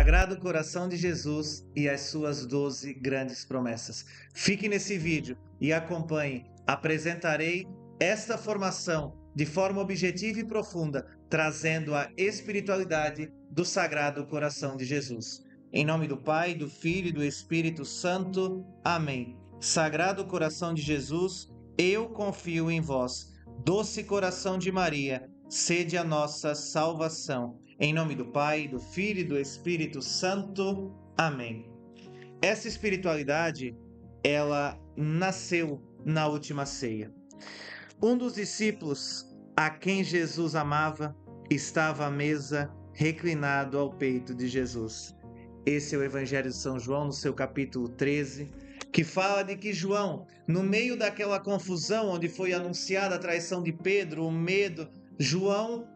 Sagrado Coração de Jesus e as suas 12 grandes promessas. Fique nesse vídeo e acompanhe. Apresentarei esta formação de forma objetiva e profunda, trazendo a espiritualidade do Sagrado Coração de Jesus. Em nome do Pai, do Filho e do Espírito Santo. Amém. Sagrado Coração de Jesus, eu confio em vós. Doce Coração de Maria, sede a nossa salvação. Em nome do Pai, do Filho e do Espírito Santo. Amém. Essa espiritualidade, ela nasceu na última ceia. Um dos discípulos a quem Jesus amava estava à mesa, reclinado ao peito de Jesus. Esse é o Evangelho de São João, no seu capítulo 13, que fala de que João, no meio daquela confusão onde foi anunciada a traição de Pedro, o medo, João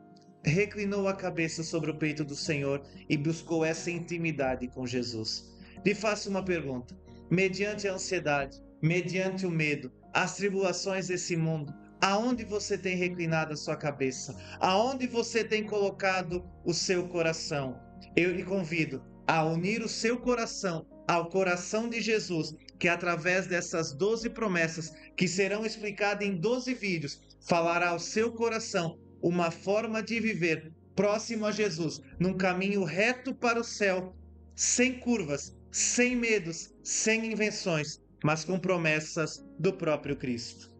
reclinou a cabeça sobre o peito do Senhor e buscou essa intimidade com Jesus. Lhe faço uma pergunta: mediante a ansiedade, mediante o medo, as tribulações desse mundo, aonde você tem reclinado a sua cabeça? Aonde você tem colocado o seu coração? Eu lhe convido a unir o seu coração ao coração de Jesus, que através dessas 12 promessas, que serão explicadas em 12 vídeos, falará ao seu coração uma forma de viver próximo a Jesus, num caminho reto para o céu, sem curvas, sem medos, sem invenções, mas com promessas do próprio Cristo.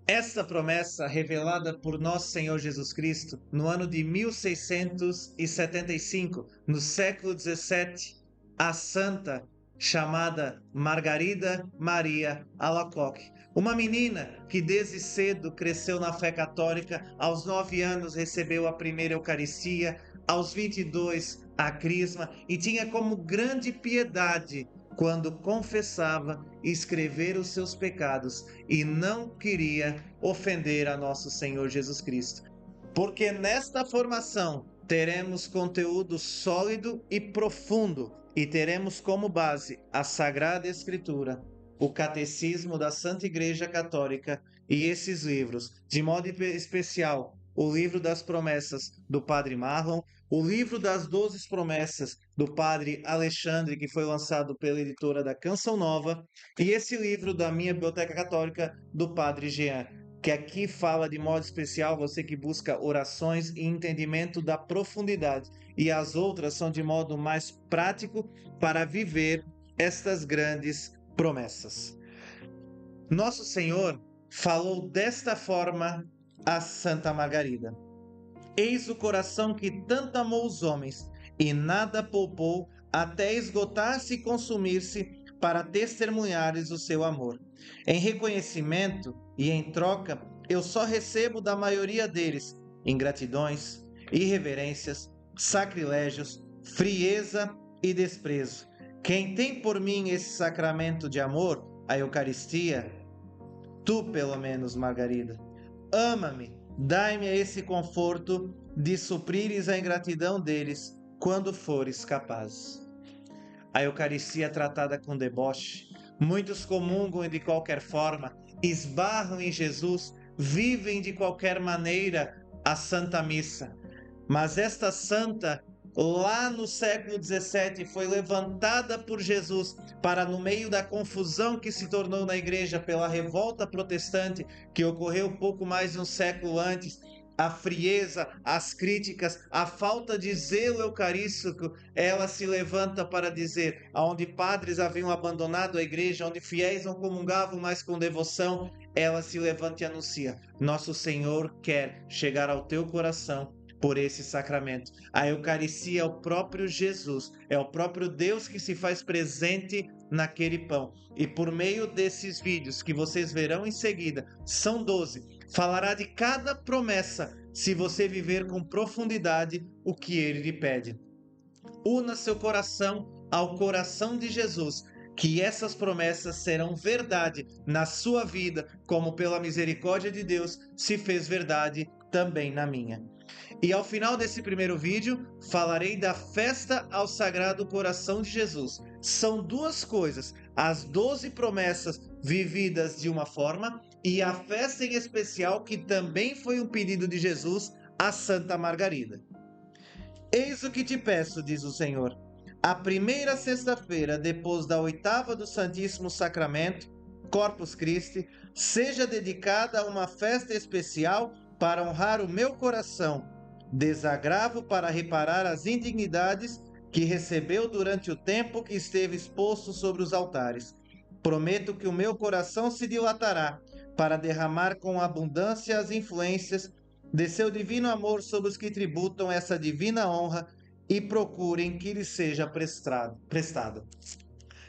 Esta promessa, revelada por nosso Senhor Jesus Cristo no ano de 1675, no século XVII, a santa chamada Margarida Maria Alacoque, uma menina que desde cedo cresceu na fé católica, aos 9 anos recebeu a primeira Eucaristia, aos 22 a Crisma, e tinha como grande piedade quando confessava escrever os seus pecados e não queria ofender a nosso Senhor Jesus Cristo. Porque nesta formação teremos conteúdo sólido e profundo e teremos como base a Sagrada Escritura, o Catecismo da Santa Igreja Católica e esses livros, de modo especial o livro das promessas do Padre Marlon, o livro das 12 promessas do Padre Alexandre, que foi lançado pela editora da Canção Nova, e esse livro da minha Biblioteca Católica do Padre Jean, que aqui fala de modo especial você que busca orações e entendimento da profundidade, e as outras são de modo mais prático para viver estas grandes promessas. Nosso Senhor falou desta forma a Santa Margarida: eis o coração que tanto amou os homens e nada poupou até esgotar-se e consumir-se para testemunhares o seu amor. Em reconhecimento e em troca, eu só recebo da maioria deles ingratidões, irreverências, sacrilégios, frieza e desprezo. Quem tem por mim esse sacramento de amor, a Eucaristia, tu pelo menos, Margarida, ama-me, dai-me esse conforto de suprires a ingratidão deles quando fores capaz. A Eucaristia tratada com deboche, muitos comungam de qualquer forma, esbarram em Jesus, vivem de qualquer maneira a Santa Missa. Mas esta santa, lá no século XVII, foi levantada por Jesus para, no meio da confusão que se tornou na igreja pela revolta protestante, que ocorreu pouco mais de um século antes, a frieza, as críticas, a falta de zelo eucarístico, ela se levanta para dizer, aonde padres haviam abandonado a igreja, onde fiéis não comungavam mais com devoção, ela se levanta e anuncia: nosso Senhor quer chegar ao teu coração por esse sacramento. A Eucaristia é o próprio Jesus, é o próprio Deus que se faz presente naquele pão. E por meio desses vídeos que vocês verão em seguida, são 12, falará de cada promessa, se você viver com profundidade o que ele lhe pede. Una seu coração ao coração de Jesus, que essas promessas serão verdade na sua vida, como pela misericórdia de Deus se fez verdade também na minha. E ao final desse primeiro vídeo, falarei da festa ao Sagrado Coração de Jesus. São duas coisas: as 12 promessas vividas de uma forma e a festa em especial, que também foi um pedido de Jesus, a Santa Margarida. Eis o que te peço, diz o Senhor. A primeira sexta-feira, depois da oitava do Santíssimo Sacramento, Corpus Christi, seja dedicada a uma festa especial para honrar o meu coração, desagravo para reparar as indignidades que recebeu durante o tempo que esteve exposto sobre os altares. Prometo que o meu coração se dilatará para derramar com abundância as influências de seu divino amor sobre os que tributam essa divina honra e procurem que lhe seja prestado.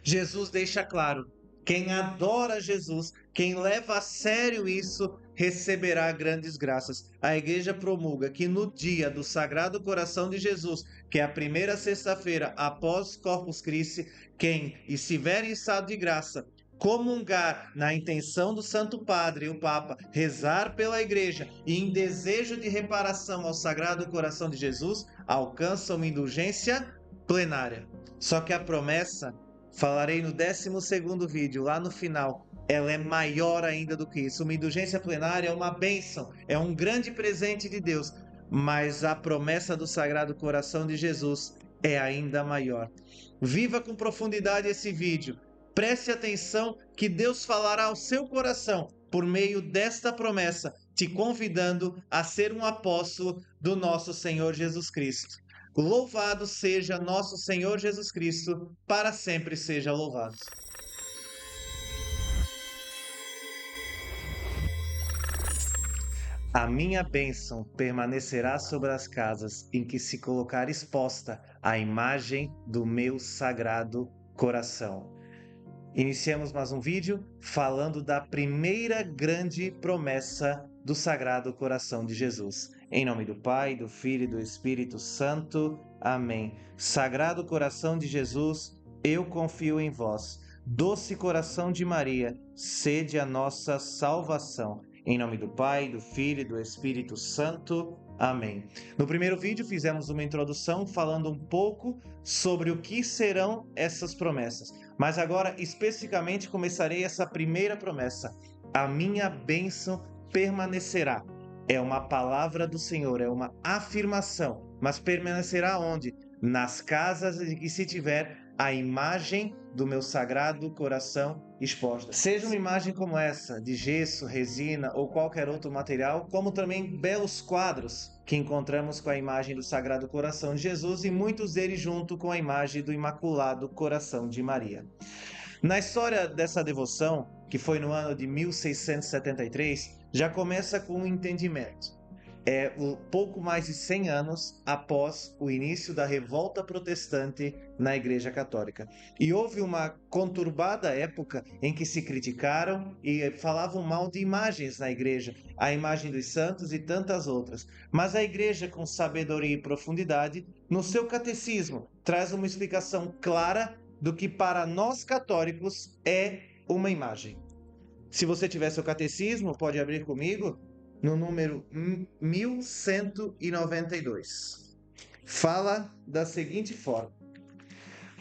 Jesus deixa claro: quem adora Jesus, quem leva a sério isso, receberá grandes graças. A igreja promulga que no dia do Sagrado Coração de Jesus, que é a primeira sexta-feira após Corpus Christi, quem estiver em estado de graça, comungar na intenção do Santo Padre, o Papa, rezar pela igreja e em desejo de reparação ao Sagrado Coração de Jesus, alcança uma indulgência plenária. Só que a promessa, falarei no 12º vídeo, lá no final, ela é maior ainda do que isso. Uma indulgência plenária é uma bênção, é um grande presente de Deus, mas a promessa do Sagrado Coração de Jesus é ainda maior. Viva com profundidade esse vídeo. Preste atenção que Deus falará ao seu coração por meio desta promessa, te convidando a ser um apóstolo do nosso Senhor Jesus Cristo. Louvado seja nosso Senhor Jesus Cristo, para sempre seja louvado. A minha bênção permanecerá sobre as casas em que se colocar exposta a imagem do meu sagrado coração. Iniciamos mais um vídeo falando da primeira grande promessa do Sagrado Coração de Jesus. Em nome do Pai, do Filho e do Espírito Santo. Amém. Sagrado Coração de Jesus, eu confio em vós. Doce Coração de Maria, sede a nossa salvação. Em nome do Pai, do Filho e do Espírito Santo. Amém. No primeiro vídeo fizemos uma introdução falando um pouco sobre o que serão essas promessas. Mas agora, especificamente, começarei essa primeira promessa. A minha bênção permanecerá. É uma palavra do Senhor, é uma afirmação. Mas permanecerá onde? Nas casas em que se tiver a imagem do meu sagrado coração exposta. Seja uma imagem como essa, de gesso, resina ou qualquer outro material, como também belos quadros que encontramos com a imagem do Sagrado Coração de Jesus e muitos deles junto com a imagem do Imaculado Coração de Maria. Na história dessa devoção, que foi no ano de 1673, já começa com um entendimento. É pouco mais de 100 anos após o início da revolta protestante na Igreja Católica. E houve uma conturbada época em que se criticaram e falavam mal de imagens na igreja, a imagem dos santos e tantas outras. Mas a igreja, com sabedoria e profundidade, no seu catecismo, traz uma explicação clara do que para nós católicos é uma imagem. Se você tiver seu catecismo, pode abrir comigo no número 1192. Fala da seguinte forma: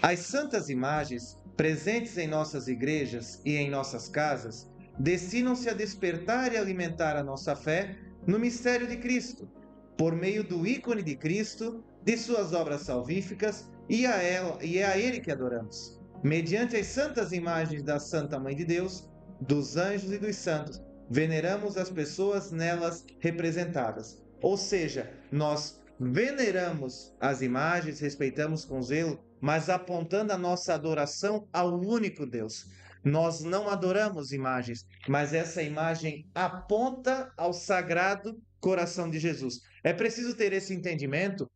as santas imagens presentes em nossas igrejas e em nossas casas destinam-se a despertar e alimentar a nossa fé no mistério de Cristo, por meio do ícone de Cristo, de suas obras salvíficas, e é a Ele que adoramos. Mediante as santas imagens da Santa Mãe de Deus, dos anjos e dos santos, veneramos as pessoas nelas representadas. Ou seja, nós veneramos as imagens, respeitamos com zelo, mas apontando a nossa adoração ao único Deus. Nós não adoramos imagens, mas essa imagem aponta ao Sagrado Coração de Jesus. É preciso ter esse entendimento,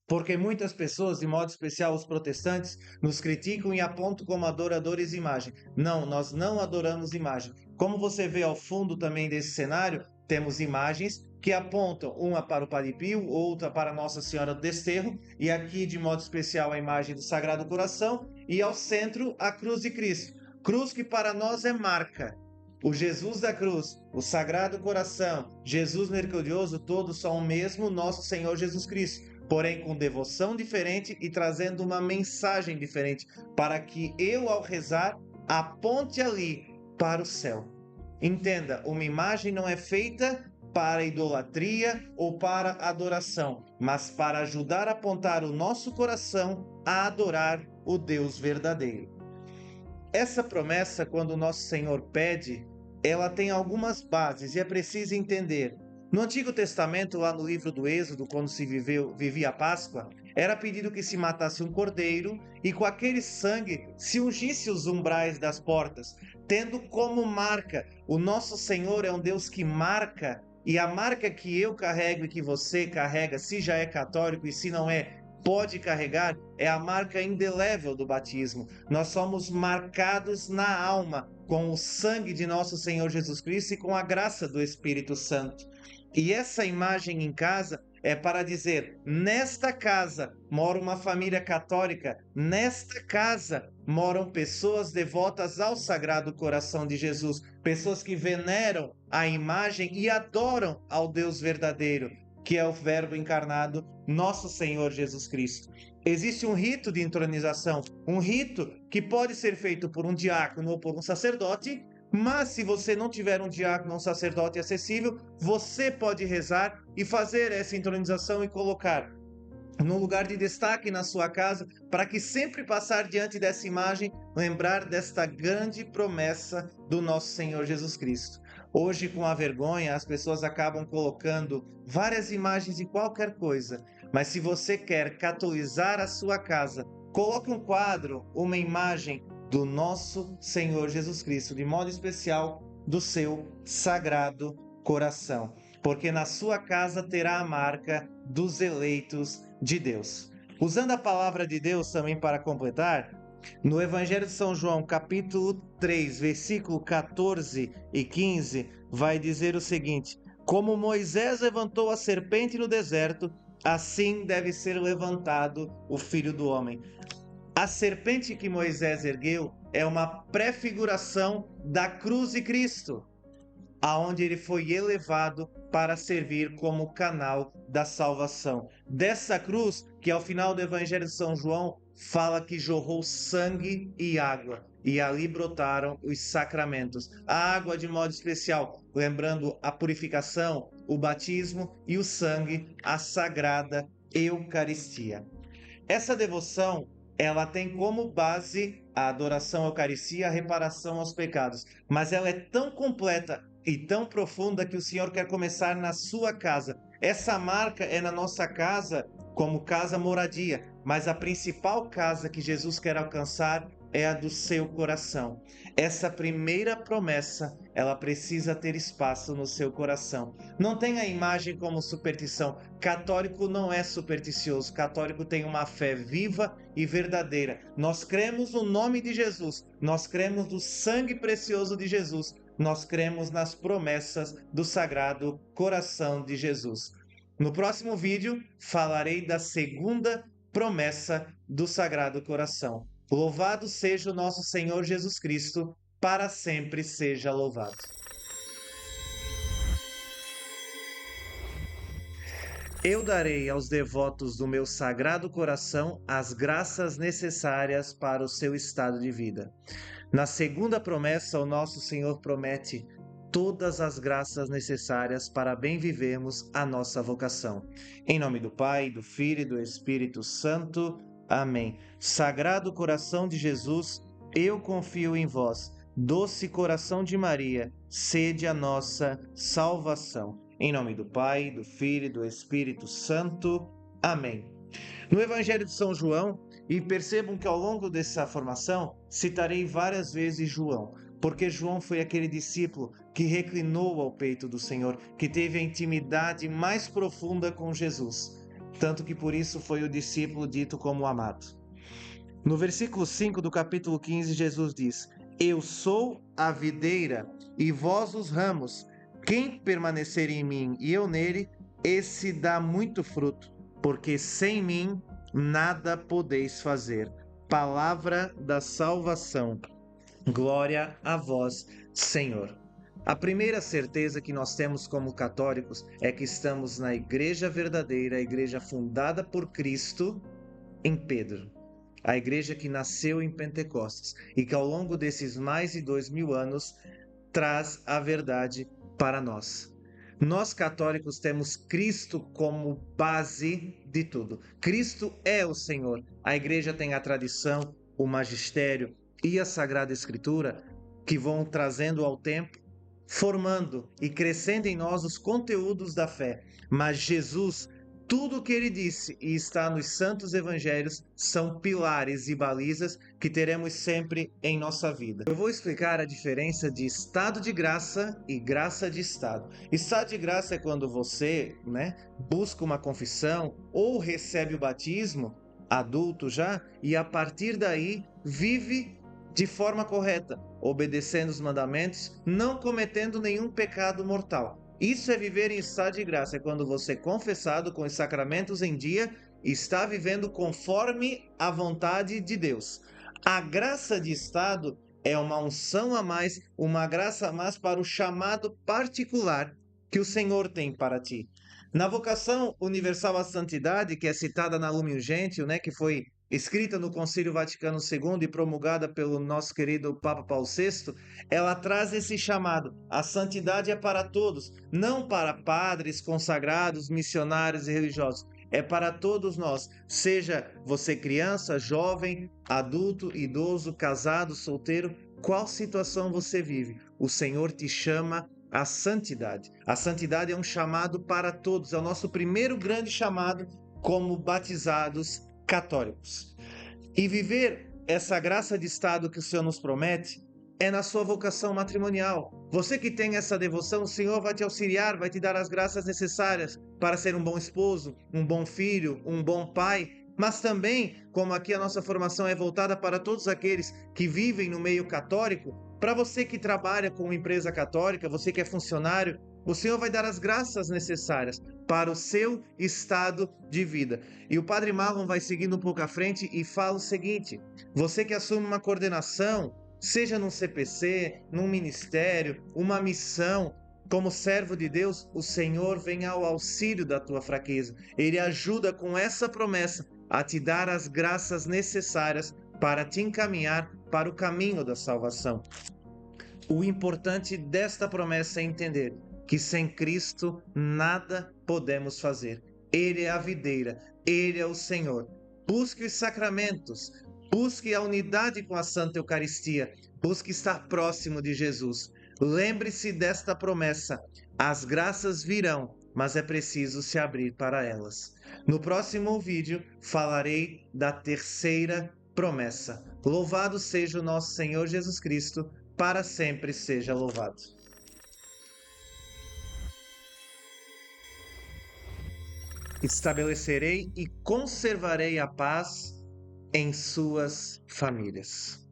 porque muitas pessoas, de modo especial os protestantes, nos criticam e apontam como adoradores de imagem. Não, nós não adoramos imagem. Como você vê ao fundo também desse cenário, temos imagens que apontam uma para o Padre Pio, outra para Nossa Senhora do Desterro, e aqui de modo especial a imagem do Sagrado Coração, e ao centro a cruz de Cristo. Cruz que para nós é marca. O Jesus da cruz, o Sagrado Coração, Jesus misericordioso, todos são o mesmo nosso Senhor Jesus Cristo, porém com devoção diferente e trazendo uma mensagem diferente, para que eu, ao rezar, aponte ali para o céu. Entenda, uma imagem não é feita para idolatria ou para adoração, mas para ajudar a apontar o nosso coração a adorar o Deus verdadeiro. Essa promessa, quando o nosso Senhor pede, ela tem algumas bases e é preciso entender. No Antigo Testamento, lá no livro do Êxodo, quando vivia a Páscoa, era pedido que se matasse um cordeiro e com aquele sangue se ungisse os umbrais das portas, tendo como marca, o nosso Senhor é um Deus que marca, e a marca que eu carrego e que você carrega, se já é católico e se não é, pode carregar, é a marca indelével do batismo. Nós somos marcados na alma com o sangue de nosso Senhor Jesus Cristo e com a graça do Espírito Santo. E essa imagem em casa é para dizer: nesta casa mora uma família católica, nesta casa moram pessoas devotas ao Sagrado Coração de Jesus, pessoas que veneram a imagem e adoram ao Deus verdadeiro, que é o Verbo encarnado, nosso Senhor Jesus Cristo. Existe um rito de entronização, um rito que pode ser feito por um diácono ou por um sacerdote, mas se você não tiver um diácono ou um sacerdote acessível, você pode rezar e fazer essa entronização e colocar num lugar de destaque na sua casa, para que sempre passar diante dessa imagem, lembrar desta grande promessa do nosso Senhor Jesus Cristo. Hoje, com a vergonha, as pessoas acabam colocando várias imagens de qualquer coisa, mas se você quer catolizar a sua casa, coloque um quadro, uma imagem do nosso Senhor Jesus Cristo, de modo especial do seu Sagrado Coração, porque na sua casa terá a marca dos eleitos de Deus. Usando a palavra de Deus também para completar, no Evangelho de São João, capítulo 3, versículo 14 e 15, vai dizer o seguinte: como Moisés levantou a serpente no deserto, assim deve ser levantado o Filho do Homem. A serpente que Moisés ergueu é uma prefiguração da cruz de Cristo, aonde ele foi elevado para servir como canal da salvação. Dessa cruz, que ao final do Evangelho de São João fala que jorrou sangue e água, e ali brotaram os sacramentos. A água de modo especial, lembrando a purificação, o batismo, e o sangue, a sagrada Eucaristia. Essa devoção, ela tem como base a adoração à Eucaristia, a reparação aos pecados, mas ela é tão completa e tão profunda que o Senhor quer começar na sua casa. Essa marca é na nossa casa como casa moradia, mas a principal casa que Jesus quer alcançar é a do seu coração. Essa primeira promessa, ela precisa ter espaço no seu coração. Não tenha a imagem como superstição. Católico não é supersticioso. Católico tem uma fé viva e verdadeira. Nós cremos no nome de Jesus. Nós cremos no sangue precioso de Jesus. Nós cremos nas promessas do Sagrado Coração de Jesus. No próximo vídeo, falarei da segunda promessa do Sagrado Coração. Louvado seja o nosso Senhor Jesus Cristo, para sempre seja louvado. Eu darei aos devotos do meu Sagrado Coração as graças necessárias para o seu estado de vida. Na segunda promessa, o nosso Senhor promete todas as graças necessárias para bem vivermos a nossa vocação. Em nome do Pai, do Filho e do Espírito Santo. Amém. Sagrado Coração de Jesus, eu confio em vós. Doce Coração de Maria, sede a nossa salvação. Em nome do Pai, do Filho e do Espírito Santo. Amém. No Evangelho de São João, e percebam que ao longo dessa formação, citarei várias vezes João, porque João foi aquele discípulo que reclinou ao peito do Senhor, que teve a intimidade mais profunda com Jesus, tanto que por isso foi o discípulo dito como amado. No versículo 5 do capítulo 15, Jesus diz: eu sou a videira e vós os ramos. Quem permanecer em mim e eu nele, esse dá muito fruto, porque sem mim nada podeis fazer. Palavra da salvação. Glória a vós, Senhor. A primeira certeza que nós temos como católicos é que estamos na igreja verdadeira, a igreja fundada por Cristo em Pedro. A igreja que nasceu em Pentecostes e que ao longo desses mais de 2000 anos traz a verdade para nós. Nós católicos temos Cristo como base de tudo. Cristo é o Senhor. A igreja tem a tradição, o magistério e a Sagrada Escritura que vão trazendo ao tempo, formando e crescendo em nós os conteúdos da fé. Mas Jesus, tudo o que ele disse e está nos santos evangelhos são pilares e balizas que teremos sempre em nossa vida. Eu vou explicar a diferença de estado de graça e graça de estado. Estado de graça é quando você, busca uma confissão ou recebe o batismo, adulto já, e a partir daí vive de forma correta, obedecendo os mandamentos, não cometendo nenhum pecado mortal. Isso é viver em estado de graça, é quando você, confessado com os sacramentos em dia, está vivendo conforme a vontade de Deus. A graça de estado é uma unção a mais, uma graça a mais para o chamado particular que o Senhor tem para ti. Na vocação universal à santidade, que é citada na Lumen Gentium, que foi escrita no Concílio Vaticano II e promulgada pelo nosso querido Papa Paulo VI, ela traz esse chamado. A santidade é para todos, não para padres, consagrados, missionários e religiosos. É para todos nós, seja você criança, jovem, adulto, idoso, casado, solteiro, qual situação você vive. O Senhor te chama à santidade. A santidade é um chamado para todos, é o nosso primeiro grande chamado como batizados católicos. E viver essa graça de estado que o Senhor nos promete é na sua vocação matrimonial. Você que tem essa devoção, o Senhor vai te auxiliar, vai te dar as graças necessárias para ser um bom esposo, um bom filho, um bom pai. Mas também, como aqui a nossa formação é voltada para todos aqueles que vivem no meio católico, para você que trabalha com uma empresa católica, você que é funcionário, o Senhor vai dar as graças necessárias para o seu estado de vida. E o Padre Marlon vai seguindo um pouco à frente e fala o seguinte: você que assume uma coordenação, seja num CPC, num ministério, uma missão, como servo de Deus, o Senhor vem ao auxílio da tua fraqueza. Ele ajuda com essa promessa a te dar as graças necessárias para te encaminhar para o caminho da salvação. O importante desta promessa é entender que sem Cristo nada podemos fazer. Ele é a videira, Ele é o Senhor. Busque os sacramentos, busque a unidade com a Santa Eucaristia, busque estar próximo de Jesus. Lembre-se desta promessa: as graças virão, mas é preciso se abrir para elas. No próximo vídeo falarei da terceira promessa. Louvado seja o nosso Senhor Jesus Cristo, para sempre seja louvado. Estabelecerei e conservarei a paz em suas famílias.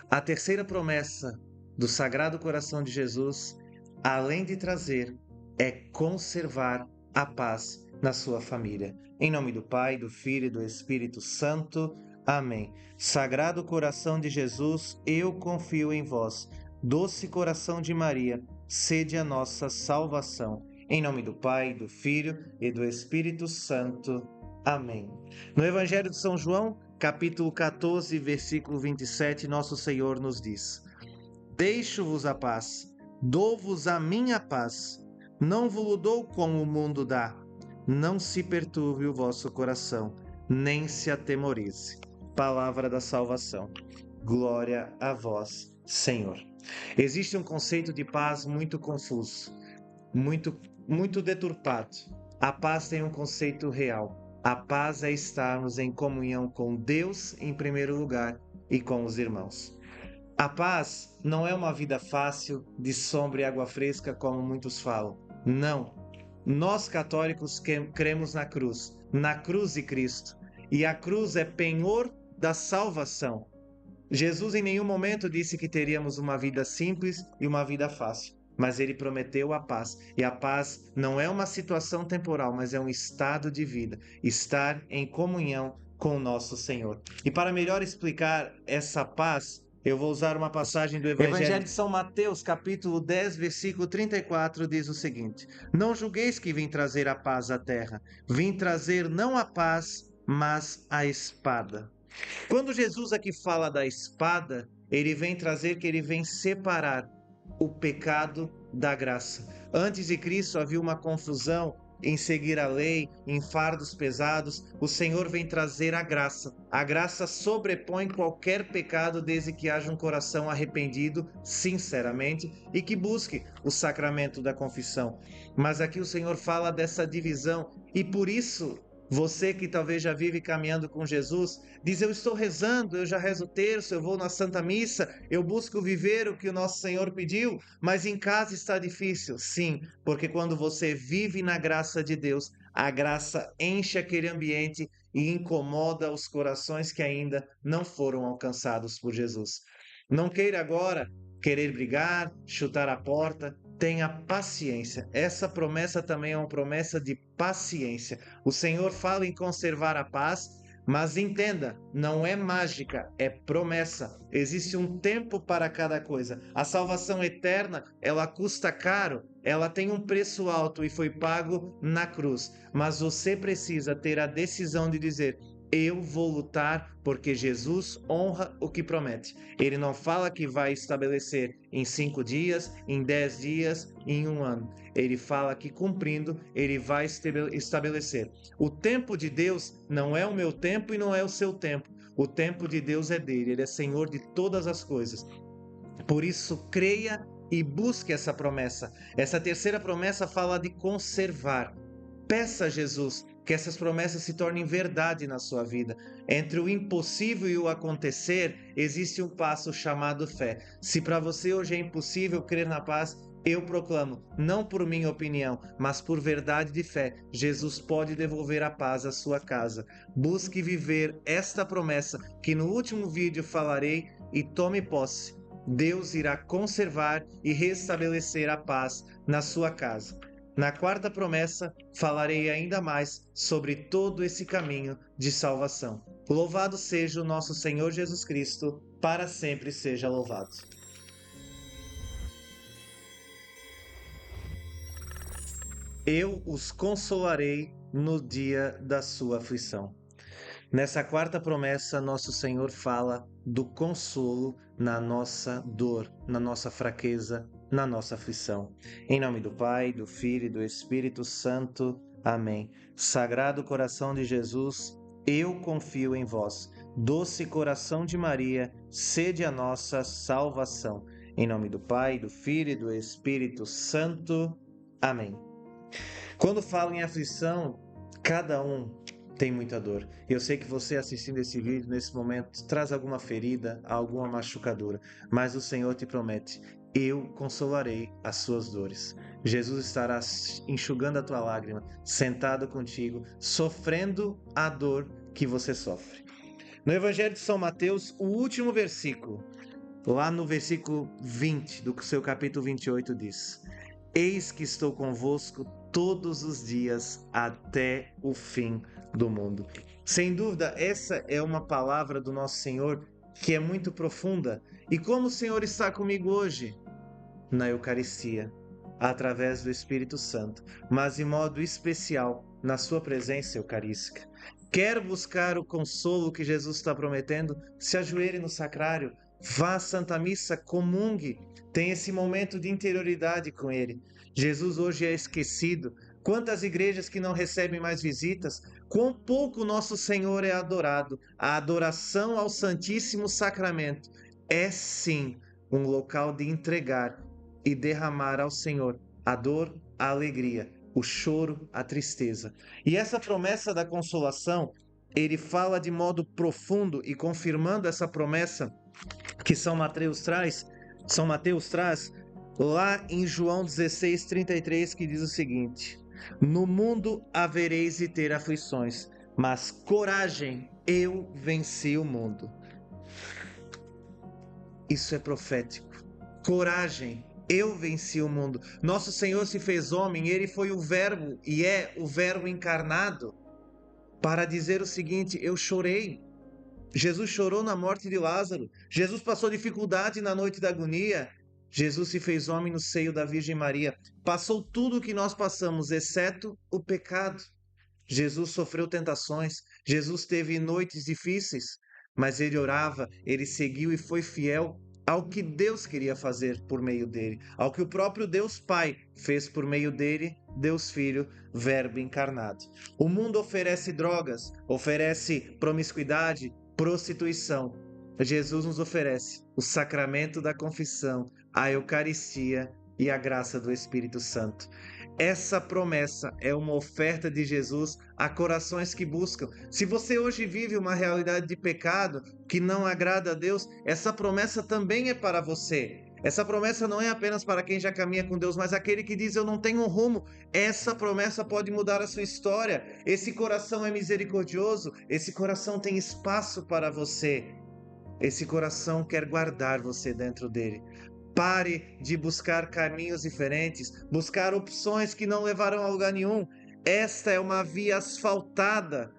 A terceira promessa do Sagrado Coração de Jesus, além de trazer, é conservar a paz na sua família. Em nome do Pai, do Filho e do Espírito Santo. Amém. Sagrado Coração de Jesus, eu confio em vós. Doce Coração de Maria, sede a nossa salvação. Em nome do Pai, do Filho e do Espírito Santo. Amém. No Evangelho de São João, capítulo 14, versículo 27, nosso Senhor nos diz: deixo-vos a paz, dou-vos a minha paz. Não vos dou como o mundo dá. Não se perturbe o vosso coração, nem se atemorize. Palavra da salvação. Glória a vós, Senhor. Existe um conceito de paz muito confuso, muito deturpado. A paz tem um conceito real. A paz é estarmos em comunhão com Deus em primeiro lugar e com os irmãos. A paz não é uma vida fácil, de sombra e água fresca, como muitos falam. Não. Nós católicos cremos na cruz de Cristo. E a cruz é penhor da salvação. Jesus em nenhum momento disse que teríamos uma vida simples e uma vida fácil, mas ele prometeu a paz. E a paz não é uma situação temporal, mas é um estado de vida, estar em comunhão com o nosso Senhor. E para melhor explicar essa paz, eu vou usar uma passagem do Evangelho de São Mateus, capítulo 10, versículo 34, diz o seguinte: não julgueis que vim trazer a paz à terra, vim trazer não a paz, mas a espada. Quando Jesus aqui fala da espada, ele vem trazer que ele vem separar o pecado da graça. Antes de Cristo havia uma confusão em seguir a lei, em fardos pesados. O Senhor vem trazer a graça. A graça sobrepõe qualquer pecado desde que haja um coração arrependido, sinceramente, e que busque o sacramento da confissão. Mas aqui o Senhor fala dessa divisão e por isso você que talvez já vive caminhando com Jesus, diz: eu estou rezando, eu já rezo o terço, eu vou na Santa Missa, eu busco viver o que o nosso Senhor pediu, mas em casa está difícil. Sim, porque quando você vive na graça de Deus, a graça enche aquele ambiente e incomoda os corações que ainda não foram alcançados por Jesus. Não queira agora querer brigar, chutar a porta. Tenha paciência. Essa promessa também é uma promessa de paciência. O Senhor fala em conservar a paz, mas entenda, não é mágica, é promessa. Existe um tempo para cada coisa. A salvação eterna, ela custa caro, ela tem um preço alto e foi pago na cruz. Mas você precisa ter a decisão de dizer: eu vou lutar porque Jesus honra o que promete. Ele não fala que vai estabelecer em 5 dias, em 10 dias, em 1 ano. Ele fala que cumprindo, ele vai estabelecer. O tempo de Deus não é o meu tempo e não é o seu tempo. O tempo de Deus é dele. Ele é Senhor de todas as coisas. Por isso, creia e busque essa promessa. Essa terceira promessa fala de conservar. Peça a Jesus que essas promessas se tornem verdade na sua vida. Entre o impossível e o acontecer, existe um passo chamado fé. Se para você hoje é impossível crer na paz, eu proclamo, não por minha opinião, mas por verdade de fé, Jesus pode devolver a paz à sua casa. Busque viver esta promessa que no último vídeo falarei e tome posse. Deus irá conservar e restabelecer a paz na sua casa. Na quarta promessa, falarei ainda mais sobre todo esse caminho de salvação. Louvado seja o nosso Senhor Jesus Cristo, para sempre seja louvado. Eu os consolarei no dia da sua aflição. Nessa quarta promessa, nosso Senhor fala do consolo na nossa dor, na nossa fraqueza, na nossa aflição. Em nome do Pai, do Filho e do Espírito Santo. Amém. Sagrado coração de Jesus, eu confio em vós. Doce coração de Maria, sede a nossa salvação. Em nome do Pai, do Filho e do Espírito Santo. Amém. Quando falo em aflição, cada um tem muita dor. Eu sei que você assistindo esse vídeo nesse momento traz alguma ferida, alguma machucadura, mas o Senhor te promete: eu consolarei as suas dores. Jesus estará enxugando a tua lágrima, sentado contigo, sofrendo a dor que você sofre. No Evangelho de São Mateus, o último versículo, lá no versículo 20 do seu capítulo 28 diz: eis que estou convosco todos os dias até o fim do mundo. Sem dúvida, essa é uma palavra do nosso Senhor que é muito profunda. E como o Senhor está comigo hoje? Na Eucaristia, através do Espírito Santo, mas em modo especial na sua presença eucarística. Quer buscar o consolo que Jesus está prometendo? Se ajoelhe no sacrário, vá à Santa Missa, comungue, tenha esse momento de interioridade com Ele. Jesus hoje é esquecido. Quantas igrejas que não recebem mais visitas? Quão pouco nosso Senhor é adorado. A adoração ao Santíssimo Sacramento é sim um local de entregar e derramar ao Senhor a dor, a alegria, o choro, a tristeza. E essa promessa da consolação, ele fala de modo profundo e confirmando essa promessa que São Mateus traz lá em João 16:33, que diz o seguinte: no mundo havereis de ter aflições, mas coragem, eu venci o mundo. Isso é profético. Coragem, eu venci o mundo. Nosso Senhor se fez homem, ele foi o Verbo e é o Verbo encarnado para dizer o seguinte: eu chorei. Jesus chorou na morte de Lázaro. Jesus passou dificuldade na noite da agonia. Jesus se fez homem no seio da Virgem Maria. Passou tudo o que nós passamos, exceto o pecado. Jesus sofreu tentações. Jesus teve noites difíceis, mas ele orava, ele seguiu e foi fiel ao que Deus queria fazer por meio dele, ao que o próprio Deus Pai fez por meio dele, Deus Filho, Verbo encarnado. O mundo oferece drogas, oferece promiscuidade, prostituição. Jesus nos oferece o sacramento da confissão, a Eucaristia e a graça do Espírito Santo. Essa promessa é uma oferta de Jesus a corações que buscam. Se você hoje vive uma realidade de pecado que não agrada a Deus, essa promessa também é para você. Essa promessa não é apenas para quem já caminha com Deus, mas aquele que diz eu não tenho um rumo. Essa promessa pode mudar a sua história. Esse coração é misericordioso, esse coração tem espaço para você. Esse coração quer guardar você dentro dele. Pare de buscar caminhos diferentes, buscar opções que não levarão a lugar nenhum. Esta é uma via asfaltada,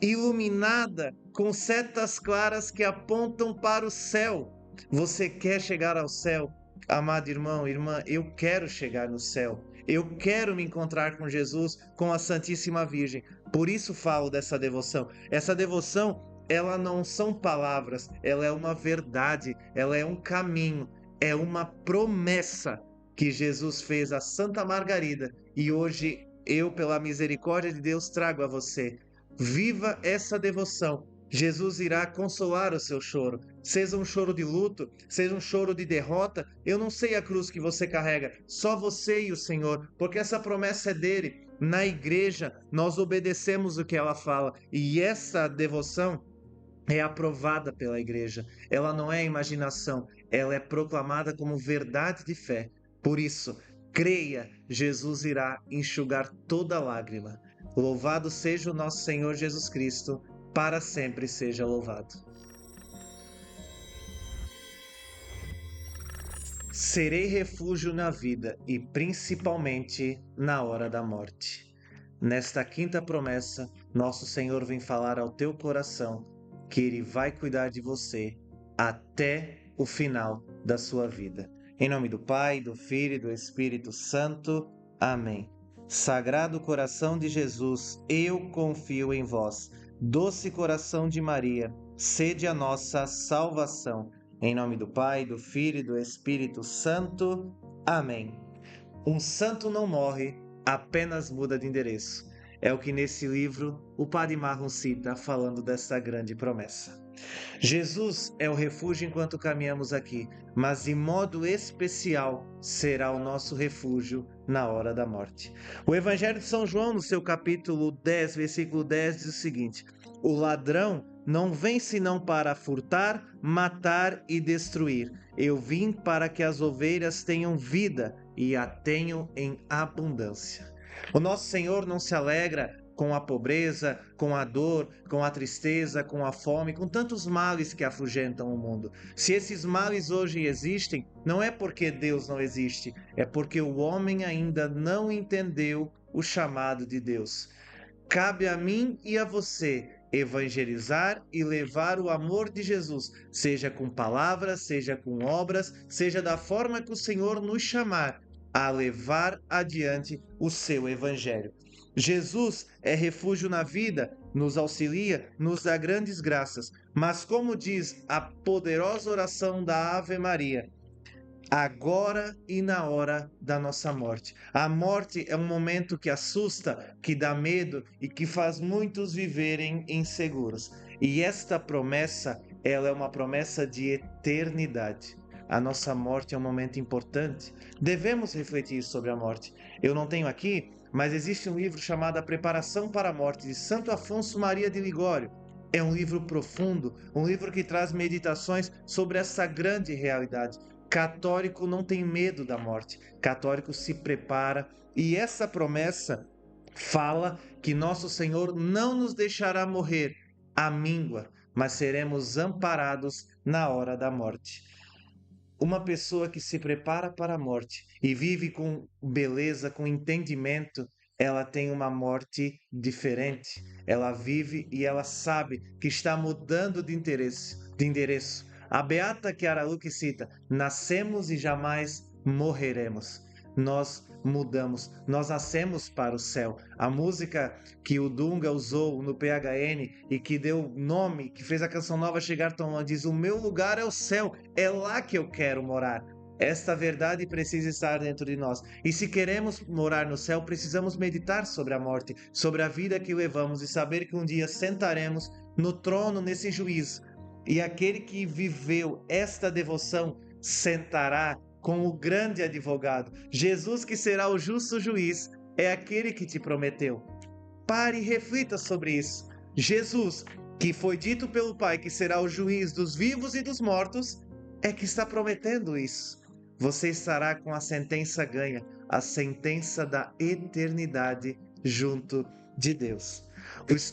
iluminada, com setas claras que apontam para o céu. Você quer chegar ao céu? Amado irmão, irmã, eu quero chegar no céu. Eu quero me encontrar com Jesus, com a Santíssima Virgem. Por isso falo dessa devoção. Essa devoção, ela não são palavras, ela é uma verdade, ela é um caminho, é uma promessa que Jesus fez a Santa Margarida e hoje eu, pela misericórdia de Deus, trago a você. Viva essa devoção. Jesus irá consolar o seu choro. Seja um choro de luto, seja um choro de derrota. Eu não sei a cruz que você carrega, só você e o Senhor, porque essa promessa é dele. Na igreja, nós obedecemos o que ela fala, e essa devoção é aprovada pela igreja. Ela não é imaginação, ela é proclamada como verdade de fé. Por isso, creia, Jesus irá enxugar toda lágrima. Louvado seja o nosso Senhor Jesus Cristo, para sempre seja louvado. Serei refúgio na vida e principalmente na hora da morte. Nesta quinta promessa, nosso Senhor vem falar ao teu coração que Ele vai cuidar de você até o final da sua vida. Em nome do Pai, do Filho e do Espírito Santo. Amém. Sagrado coração de Jesus, eu confio em vós. Doce coração de Maria, sede a nossa salvação. Em nome do Pai, do Filho e do Espírito Santo. Amém. Um santo não morre, apenas muda de endereço. É o que nesse livro o Padre Marlon cita falando dessa grande promessa. Jesus é o refúgio enquanto caminhamos aqui, mas de modo especial será o nosso refúgio na hora da morte. O Evangelho de São João, no seu capítulo 10, versículo 10, diz o seguinte: o ladrão não vem senão para furtar, matar e destruir. Eu vim para que as ovelhas tenham vida e a tenham em abundância. O nosso Senhor não se alegra com a pobreza, com a dor, com a tristeza, com a fome, com tantos males que afugentam o mundo. Se esses males hoje existem, não é porque Deus não existe, é porque o homem ainda não entendeu o chamado de Deus. Cabe a mim e a você evangelizar e levar o amor de Jesus, seja com palavras, seja com obras, seja da forma que o Senhor nos chamar a levar adiante o seu evangelho. Jesus é refúgio na vida, nos auxilia, nos dá grandes graças, mas como diz a poderosa oração da Ave Maria, agora e na hora da nossa morte. A morte é um momento que assusta, que dá medo e que faz muitos viverem inseguros. E esta promessa, ela é uma promessa de eternidade. A nossa morte é um momento importante. Devemos refletir sobre a morte. Eu não tenho aqui, mas existe um livro chamado A Preparação para a Morte, de Santo Afonso Maria de Ligório. É um livro profundo, um livro que traz meditações sobre essa grande realidade. Católico não tem medo da morte, católico se prepara, e essa promessa fala que nosso Senhor não nos deixará morrer à míngua, mas seremos amparados na hora da morte. Uma pessoa que se prepara para a morte e vive com beleza, com entendimento, ela tem uma morte diferente. Ela vive e ela sabe que está mudando de endereço. A beata Chiara Luque cita: nascemos e jamais morreremos. nós mudamos, nós nascemos para o céu. A música que o Dunga usou no PHN e que deu nome, que fez a canção nova chegar tão longe, diz: o meu lugar é o céu, é lá que eu quero morar. Esta verdade precisa estar dentro de nós. E se queremos morar no céu, precisamos meditar sobre a morte, sobre a vida que levamos e saber que um dia sentaremos no trono nesse juízo. E aquele que viveu esta devoção sentará com o grande advogado. Jesus, que será o justo juiz, é aquele que te prometeu. Pare e reflita sobre isso. Jesus, que foi dito pelo Pai que será o juiz dos vivos e dos mortos, é que está prometendo isso. Você estará com a sentença ganha, a sentença da eternidade junto de Deus.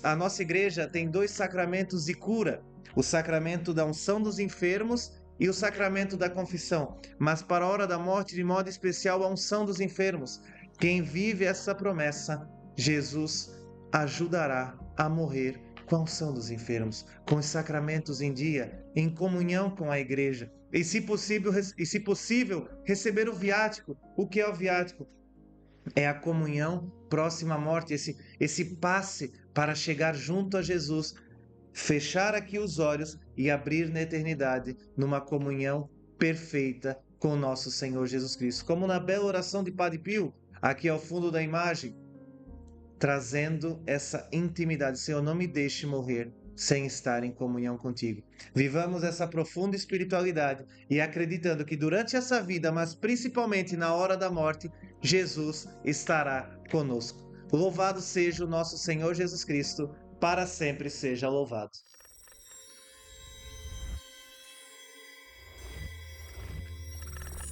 A nossa igreja tem 2 sacramentos de cura: o sacramento da unção dos enfermos e o sacramento da confissão. Mas para a hora da morte, de modo especial, a unção dos enfermos. Quem vive essa promessa, Jesus ajudará a morrer com a unção dos enfermos, com os sacramentos em dia, em comunhão com a igreja. E se possível, receber o viático. O que é o viático? É a comunhão próxima à morte, esse passe para chegar junto a Jesus, fechar aqui os olhos e abrir na eternidade numa comunhão perfeita com o nosso Senhor Jesus Cristo. Como na bela oração de Padre Pio, aqui ao fundo da imagem, trazendo essa intimidade. Senhor, não me deixe morrer sem estar em comunhão contigo. Vivamos essa profunda espiritualidade e acreditando que durante essa vida, mas principalmente na hora da morte, Jesus estará conosco. Louvado seja o nosso Senhor Jesus Cristo, para sempre seja louvado.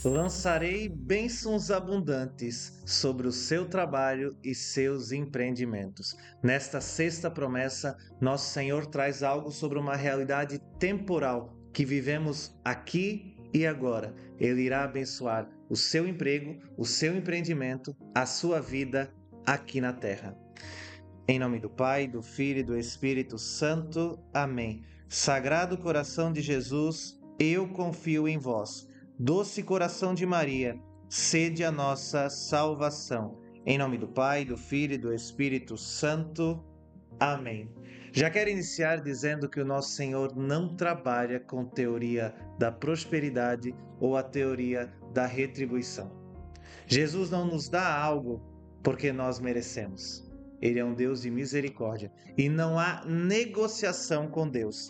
Lançarei bênçãos abundantes sobre o seu trabalho e seus empreendimentos. Nesta sexta promessa, nosso Senhor traz algo sobre uma realidade temporal que vivemos aqui e agora. Ele irá abençoar o seu emprego, o seu empreendimento, a sua vida aqui na terra. Em nome do Pai, do Filho e do Espírito Santo. Amém. Sagrado coração de Jesus, eu confio em vós. Doce coração de Maria, sede a nossa salvação. Em nome do Pai, do Filho e do Espírito Santo. Amém. Já quero iniciar dizendo que o nosso Senhor não trabalha com teoria da prosperidade ou a teoria da retribuição. Jesus não nos dá algo porque nós merecemos. Ele é um Deus de misericórdia e não há negociação com Deus.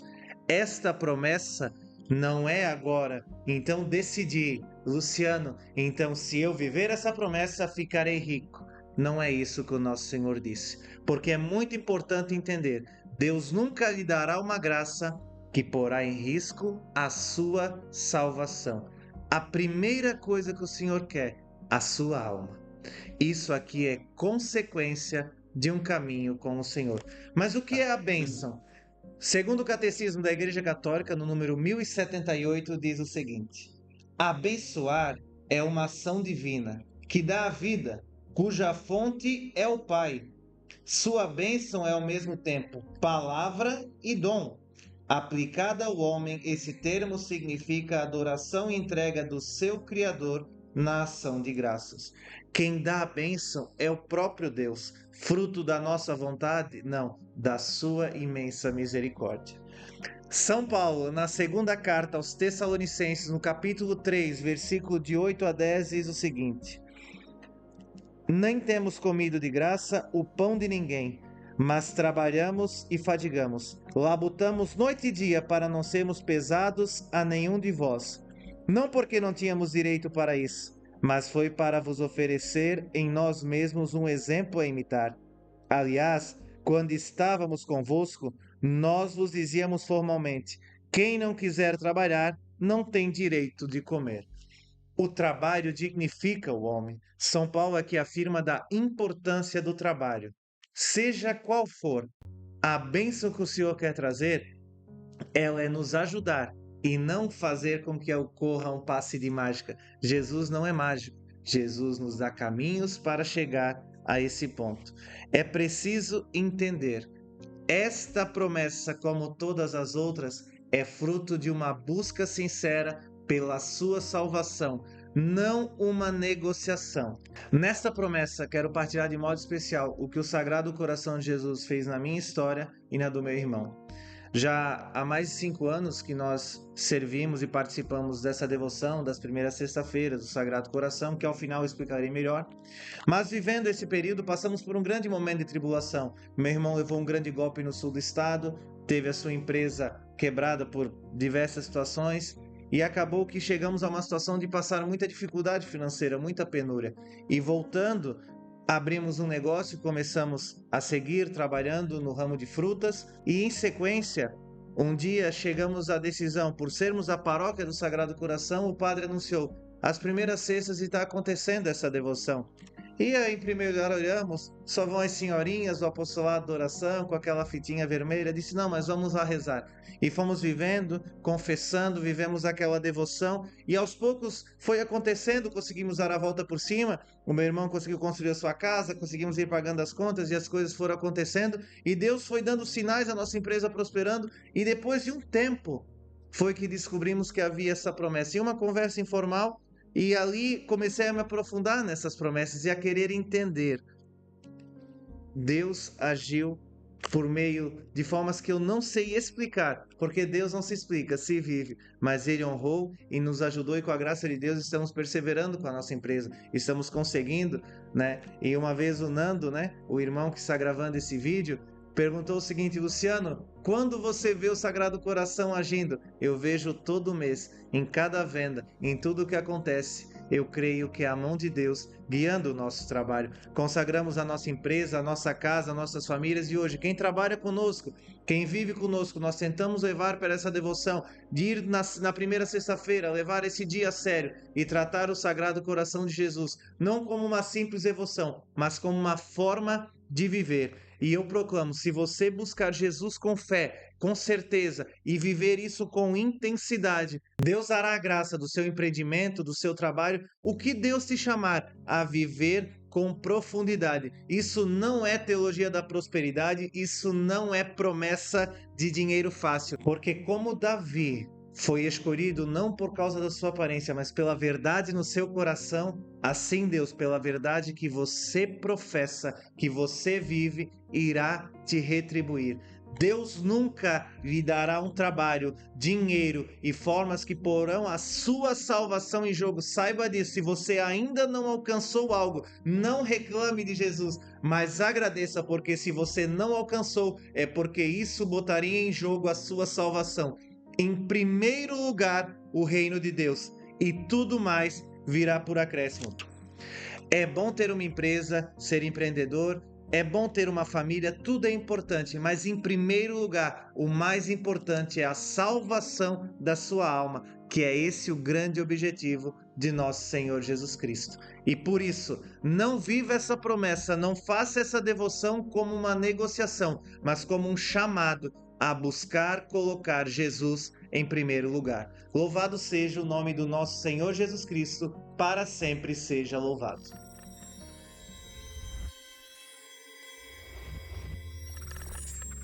Esta promessa não é agora, então decidi, Luciano, então se eu viver essa promessa, ficarei rico. Não é isso que o nosso Senhor disse, porque é muito importante entender, Deus nunca lhe dará uma graça que porá em risco a sua salvação. A primeira coisa que o Senhor quer, a sua alma. Isso aqui é consequência de um caminho com o Senhor. Mas o que é a bênção? Segundo o Catecismo da Igreja Católica, no número 1078, diz o seguinte: abençoar é uma ação divina que dá a vida, cuja fonte é o Pai. Sua bênção é ao mesmo tempo palavra e dom. Aplicada ao homem, esse termo significa adoração e entrega do seu Criador na ação de graças. Quem dá a bênção é o próprio Deus, fruto da nossa vontade? Não, da sua imensa misericórdia. São Paulo, na segunda carta aos Tessalonicenses, no capítulo 3, versículo de 8 a 10, diz o seguinte: nem temos comido de graça o pão de ninguém, mas trabalhamos e fadigamos. Labutamos noite e dia para não sermos pesados a nenhum de vós. Não porque não tínhamos direito para isso, mas foi para vos oferecer em nós mesmos um exemplo a imitar. Aliás, quando estávamos convosco, nós vos dizíamos formalmente: quem não quiser trabalhar, não tem direito de comer. O trabalho dignifica o homem. São Paulo aqui afirma da importância do trabalho. Seja qual for a bênção que o Senhor quer trazer, ela é nos ajudar e não fazer com que ocorra um passe de mágica. Jesus não é mágico. Jesus nos dá caminhos para chegar a esse ponto. É preciso entender. Esta promessa, como todas as outras, é fruto de uma busca sincera pela sua salvação. não uma negociação. Nesta promessa, quero partilhar de modo especial o que o Sagrado Coração de Jesus fez na minha história e na do meu irmão. Já há mais de 5 anos que nós servimos e participamos dessa devoção das primeiras sexta-feiras do Sagrado Coração, que ao final eu explicarei melhor. Mas vivendo esse período, passamos por um grande momento de tribulação. Meu irmão levou um grande golpe no sul do estado, teve a sua empresa quebrada por diversas situações e acabou que chegamos a uma situação de passar muita dificuldade financeira, muita penúria. E voltando, abrimos um negócio, começamos a seguir trabalhando no ramo de frutas e, em sequência, um dia chegamos à decisão, por sermos a paróquia do Sagrado Coração, o padre anunciou as primeiras sextas e está acontecendo essa devoção. E aí, em primeiro lugar, olhamos, só vão as senhorinhas do apostolado da oração com aquela fitinha vermelha. Disse, não, mas vamos lá rezar. E fomos vivendo, confessando, vivemos aquela devoção. E aos poucos foi acontecendo, conseguimos dar a volta por cima. O meu irmão conseguiu construir a sua casa, conseguimos ir pagando as contas e as coisas foram acontecendo. E Deus foi dando sinais, a nossa empresa prosperando. E depois de um tempo, foi que descobrimos que havia essa promessa. E uma conversa informal. E ali comecei a me aprofundar nessas promessas e a querer entender. Deus agiu por meio de formas que eu não sei explicar, porque Deus não se explica, se vive, mas Ele honrou e nos ajudou e com a graça de Deus estamos perseverando com a nossa empresa, estamos conseguindo, né? E uma vez o Nando, né, o irmão que está gravando esse vídeo, perguntou o seguinte, Luciano, quando você vê o Sagrado Coração agindo? Eu vejo todo mês, em cada venda, em tudo o que acontece. Eu creio que é a mão de Deus guiando o nosso trabalho. Consagramos a nossa empresa, a nossa casa, nossas famílias e hoje, quem trabalha conosco, quem vive conosco, nós tentamos levar para essa devoção, de ir na primeira sexta-feira, levar esse dia a sério e tratar o Sagrado Coração de Jesus, não como uma simples devoção, mas como uma forma de viver. E eu proclamo, se você buscar Jesus com fé, com certeza, e viver isso com intensidade, Deus dará a graça do seu empreendimento, do seu trabalho, o que Deus te chamar a viver com profundidade. Isso não é teologia da prosperidade, isso não é promessa de dinheiro fácil, porque como Davi foi escolhido não por causa da sua aparência, mas pela verdade no seu coração, assim Deus, pela verdade que você professa, que você vive, irá te retribuir. Deus nunca lhe dará um trabalho, dinheiro e formas que porão a sua salvação em jogo. Saiba disso, se você ainda não alcançou algo, não reclame de Jesus, mas agradeça, porque se você não alcançou, é porque isso botaria em jogo a sua salvação. Em primeiro lugar, o reino de Deus, e tudo mais virá por acréscimo. É bom ter uma empresa, ser empreendedor, é bom ter uma família, tudo é importante, mas em primeiro lugar, o mais importante é a salvação da sua alma, que é esse o grande objetivo de nosso Senhor Jesus Cristo. E por isso, não viva essa promessa, não faça essa devoção como uma negociação, mas como um chamado a buscar colocar Jesus em primeiro lugar. Louvado seja o nome do nosso Senhor Jesus Cristo, para sempre seja louvado.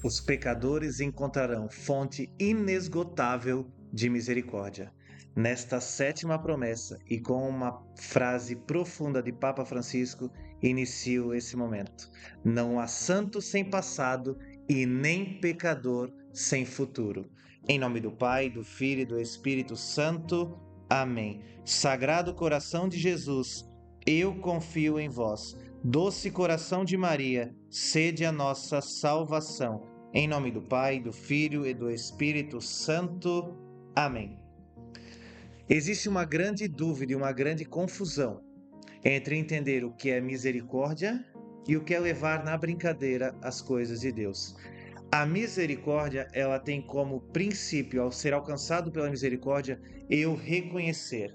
Os pecadores encontrarão fonte inesgotável de misericórdia. Nesta sétima promessa e com uma frase profunda de Papa Francisco, inicio esse momento. Não há santo sem passado e nem pecador sem futuro. Em nome do Pai, do Filho e do Espírito Santo. Amém. Sagrado coração de Jesus, eu confio em vós. Doce coração de Maria, sede a nossa salvação. Em nome do Pai, do Filho e do Espírito Santo. Amém. Existe uma grande dúvida e uma grande confusão entre entender o que é misericórdia e o que é levar na brincadeira as coisas de Deus. A misericórdia, ela tem como princípio, ao ser alcançado pela misericórdia, eu reconhecer.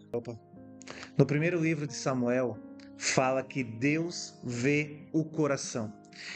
No primeiro livro de Samuel, fala que Deus vê o coração.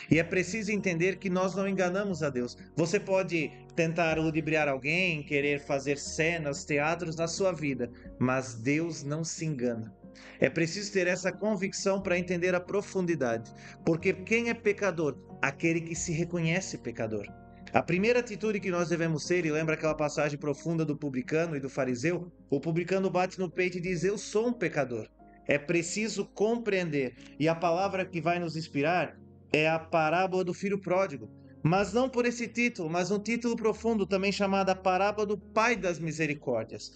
E é preciso entender que nós não enganamos a Deus. Você pode tentar ludibriar alguém, querer fazer cenas, teatros na sua vida, mas Deus não se engana. É preciso ter essa convicção para entender a profundidade. Porque quem é pecador? Aquele que se reconhece pecador. A primeira atitude que nós devemos ter, e lembra aquela passagem profunda do publicano e do fariseu? O publicano bate no peito e diz: Eu sou um pecador. É preciso compreender. E a palavra que vai nos inspirar é a parábola do filho pródigo. Mas não por esse título, mas um título profundo, também chamado a parábola do Pai das Misericórdias.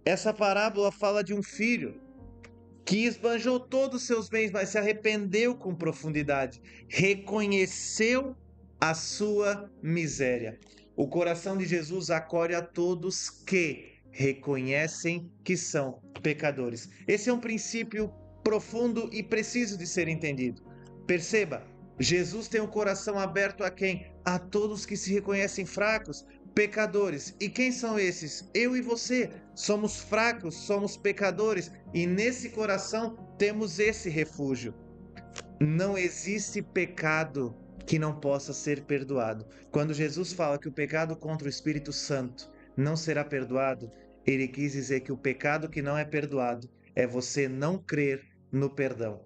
Essa parábola fala de um filho que esbanjou todos os seus bens, mas se arrependeu com profundidade, reconheceu a sua miséria. O coração de Jesus acolhe a todos que reconhecem que são pecadores. Esse é um princípio profundo e preciso de ser entendido. Perceba, Jesus tem o coração aberto a quem? A todos que se reconhecem fracos, pecadores. E quem são esses? Eu e você. Somos fracos, somos pecadores, e nesse coração temos esse refúgio. Não existe pecado que não possa ser perdoado. Quando Jesus fala que o pecado contra o Espírito Santo não será perdoado, ele quis dizer que o pecado que não é perdoado é você não crer no perdão.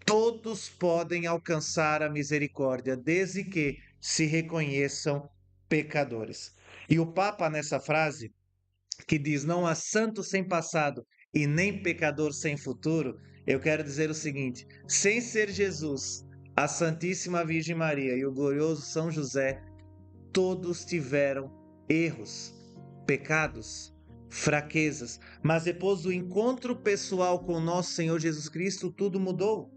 Todos podem alcançar a misericórdia, desde que se reconheçam pecadores. E o Papa, nessa frase, que diz: Não há santo sem passado e nem pecador sem futuro, eu quero dizer o seguinte: sem ser Jesus, a Santíssima Virgem Maria e o glorioso São José, todos tiveram erros, pecados, fraquezas, mas depois do encontro pessoal com nosso Senhor Jesus Cristo, tudo mudou.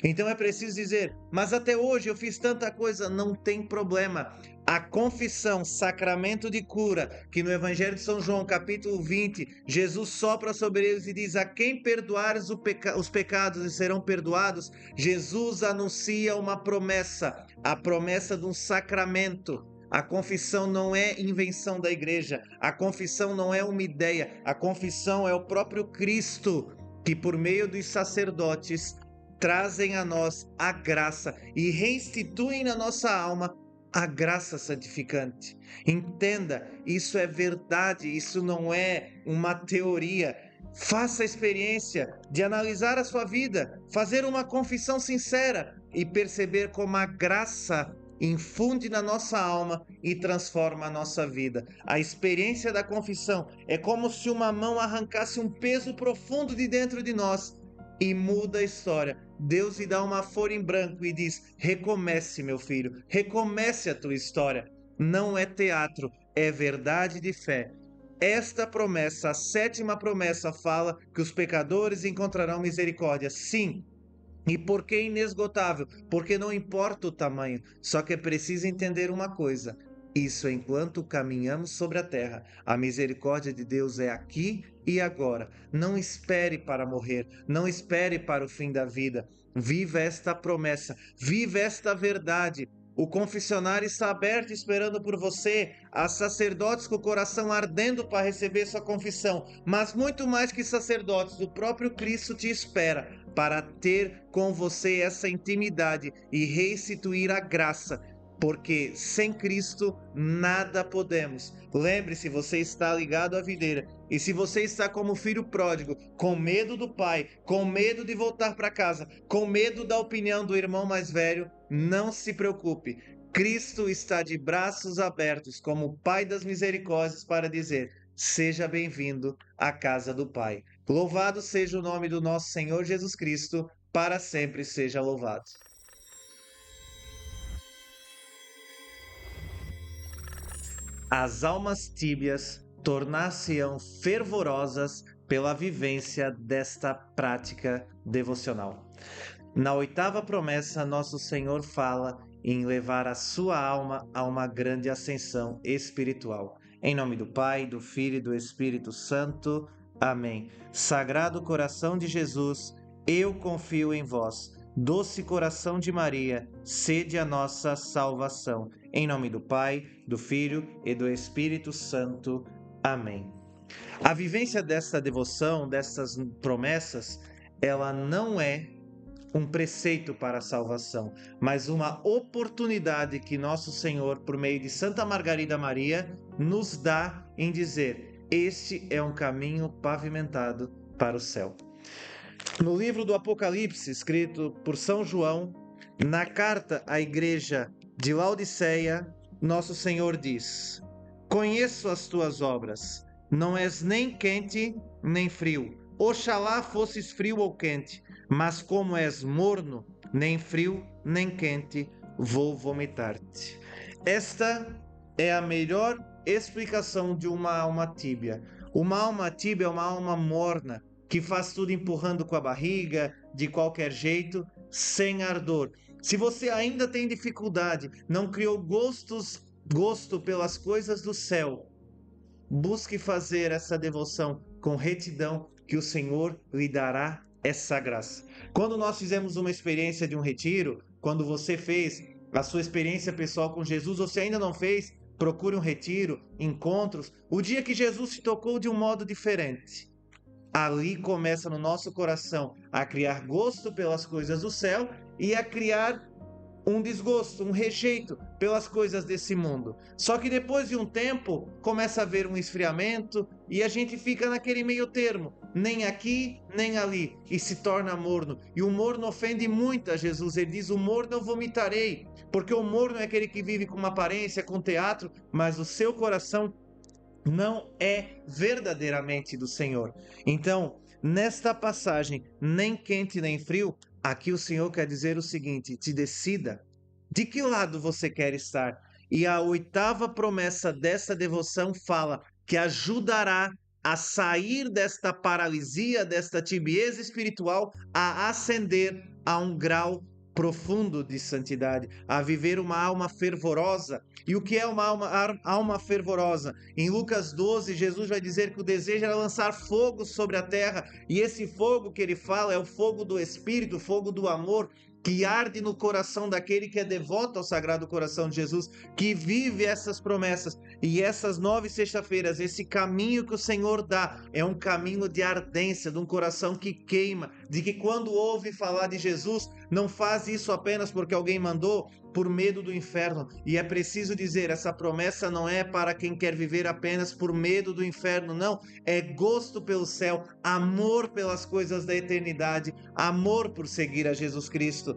Então é preciso dizer: mas até hoje eu fiz tanta coisa, não tem problema. A confissão, sacramento de cura, que no Evangelho de São João, capítulo 20, Jesus sopra sobre eles e diz: a quem perdoares os pecados e serão perdoados, Jesus anuncia uma promessa, a promessa de um sacramento. A confissão não é invenção da igreja, a confissão não é uma ideia, a confissão é o próprio Cristo que, por meio dos sacerdotes, trazem a nós a graça e reinstituem na nossa alma a graça santificante. Entenda, isso é verdade, isso não é uma teoria. Faça a experiência de analisar a sua vida, fazer uma confissão sincera e perceber como a graça infunde na nossa alma e transforma a nossa vida. A experiência da confissão é como se uma mão arrancasse um peso profundo de dentro de nós e muda a história. Deus lhe dá uma folha em branco e diz: recomece, meu filho, recomece a tua história. Não é teatro, é verdade de fé. Esta promessa, a sétima promessa, fala que os pecadores encontrarão misericórdia. Sim. E por que inesgotável? Porque não importa o tamanho, só que é preciso entender uma coisa: isso é enquanto caminhamos sobre a terra. A misericórdia de Deus é aqui e agora. Não espere para morrer, não espere para o fim da vida. Viva esta promessa, viva esta verdade. O confessionário está aberto esperando por você. Há sacerdotes com o coração ardendo para receber sua confissão. Mas muito mais que sacerdotes, o próprio Cristo te espera para ter com você essa intimidade e restituir a graça. Porque sem Cristo nada podemos. Lembre-se, você está ligado à videira. E se você está como filho pródigo, com medo do pai, com medo de voltar para casa, com medo da opinião do irmão mais velho, não se preocupe. Cristo está de braços abertos como o Pai das Misericórdias para dizer: seja bem-vindo à casa do Pai. Louvado seja o nome do nosso Senhor Jesus Cristo, para sempre seja louvado. As almas tíbias tornar-se-ão fervorosas pela vivência desta prática devocional. Na oitava promessa, nosso Senhor fala em levar a sua alma a uma grande ascensão espiritual. Em nome do Pai, do Filho e do Espírito Santo. Amém. Sagrado coração de Jesus, eu confio em vós. Doce coração de Maria, sede a nossa salvação. Em nome do Pai, do Filho e do Espírito Santo. Amém. A vivência desta devoção, dessas promessas, ela não é um preceito para a salvação, mas uma oportunidade que nosso Senhor, por meio de Santa Margarida Maria, nos dá em dizer: este é um caminho pavimentado para o céu. No livro do Apocalipse, escrito por São João, na carta à igreja de Laodiceia, nosso Senhor diz: conheço as tuas obras, não és nem quente nem frio. Oxalá fosses frio ou quente, mas como és morno, nem frio nem quente, vou vomitar-te. Esta é a melhor explicação de uma alma tíbia. Uma alma tíbia é uma alma morna, que faz tudo empurrando com a barriga, de qualquer jeito, sem ardor. Se você ainda tem dificuldade, não criou gosto pelas coisas do céu, busque fazer essa devoção com retidão, que o Senhor lhe dará essa graça. Quando nós fizemos uma experiência de um retiro, quando você fez a sua experiência pessoal com Jesus, você ainda não fez, procure um retiro, encontros, o dia que Jesus te tocou de um modo diferente. Ali começa no nosso coração a criar gosto pelas coisas do céu e a criar um desgosto, um rejeito pelas coisas desse mundo. Só que depois de um tempo, começa a haver um esfriamento e a gente fica naquele meio termo, nem aqui, nem ali, e se torna morno. E o morno ofende muito a Jesus. Ele diz: o morno eu vomitarei, porque o morno é aquele que vive com uma aparência, com teatro, mas o seu coração não é verdadeiramente do Senhor. Então, nesta passagem, nem quente nem frio, aqui o Senhor quer dizer o seguinte: te decida de que lado você quer estar. E a oitava promessa dessa devoção fala que ajudará a sair desta paralisia, desta tibieza espiritual, a ascender a um grau profundo de santidade, a viver uma alma fervorosa. E o que é uma alma fervorosa? Em Lucas 12, Jesus vai dizer que o desejo era lançar fogo sobre a terra, e esse fogo que ele fala é o fogo do Espírito, o fogo do amor, que arde no coração daquele que é devoto ao Sagrado Coração de Jesus, que vive essas promessas. E essas 9 sexta-feiras, esse caminho que o Senhor dá, é um caminho de ardência, de um coração que queima, de que quando ouve falar de Jesus, não faz isso apenas porque alguém mandou, por medo do inferno. E é preciso dizer, essa promessa não é para quem quer viver apenas por medo do inferno, não. É gosto pelo céu, amor pelas coisas da eternidade, amor por seguir a Jesus Cristo.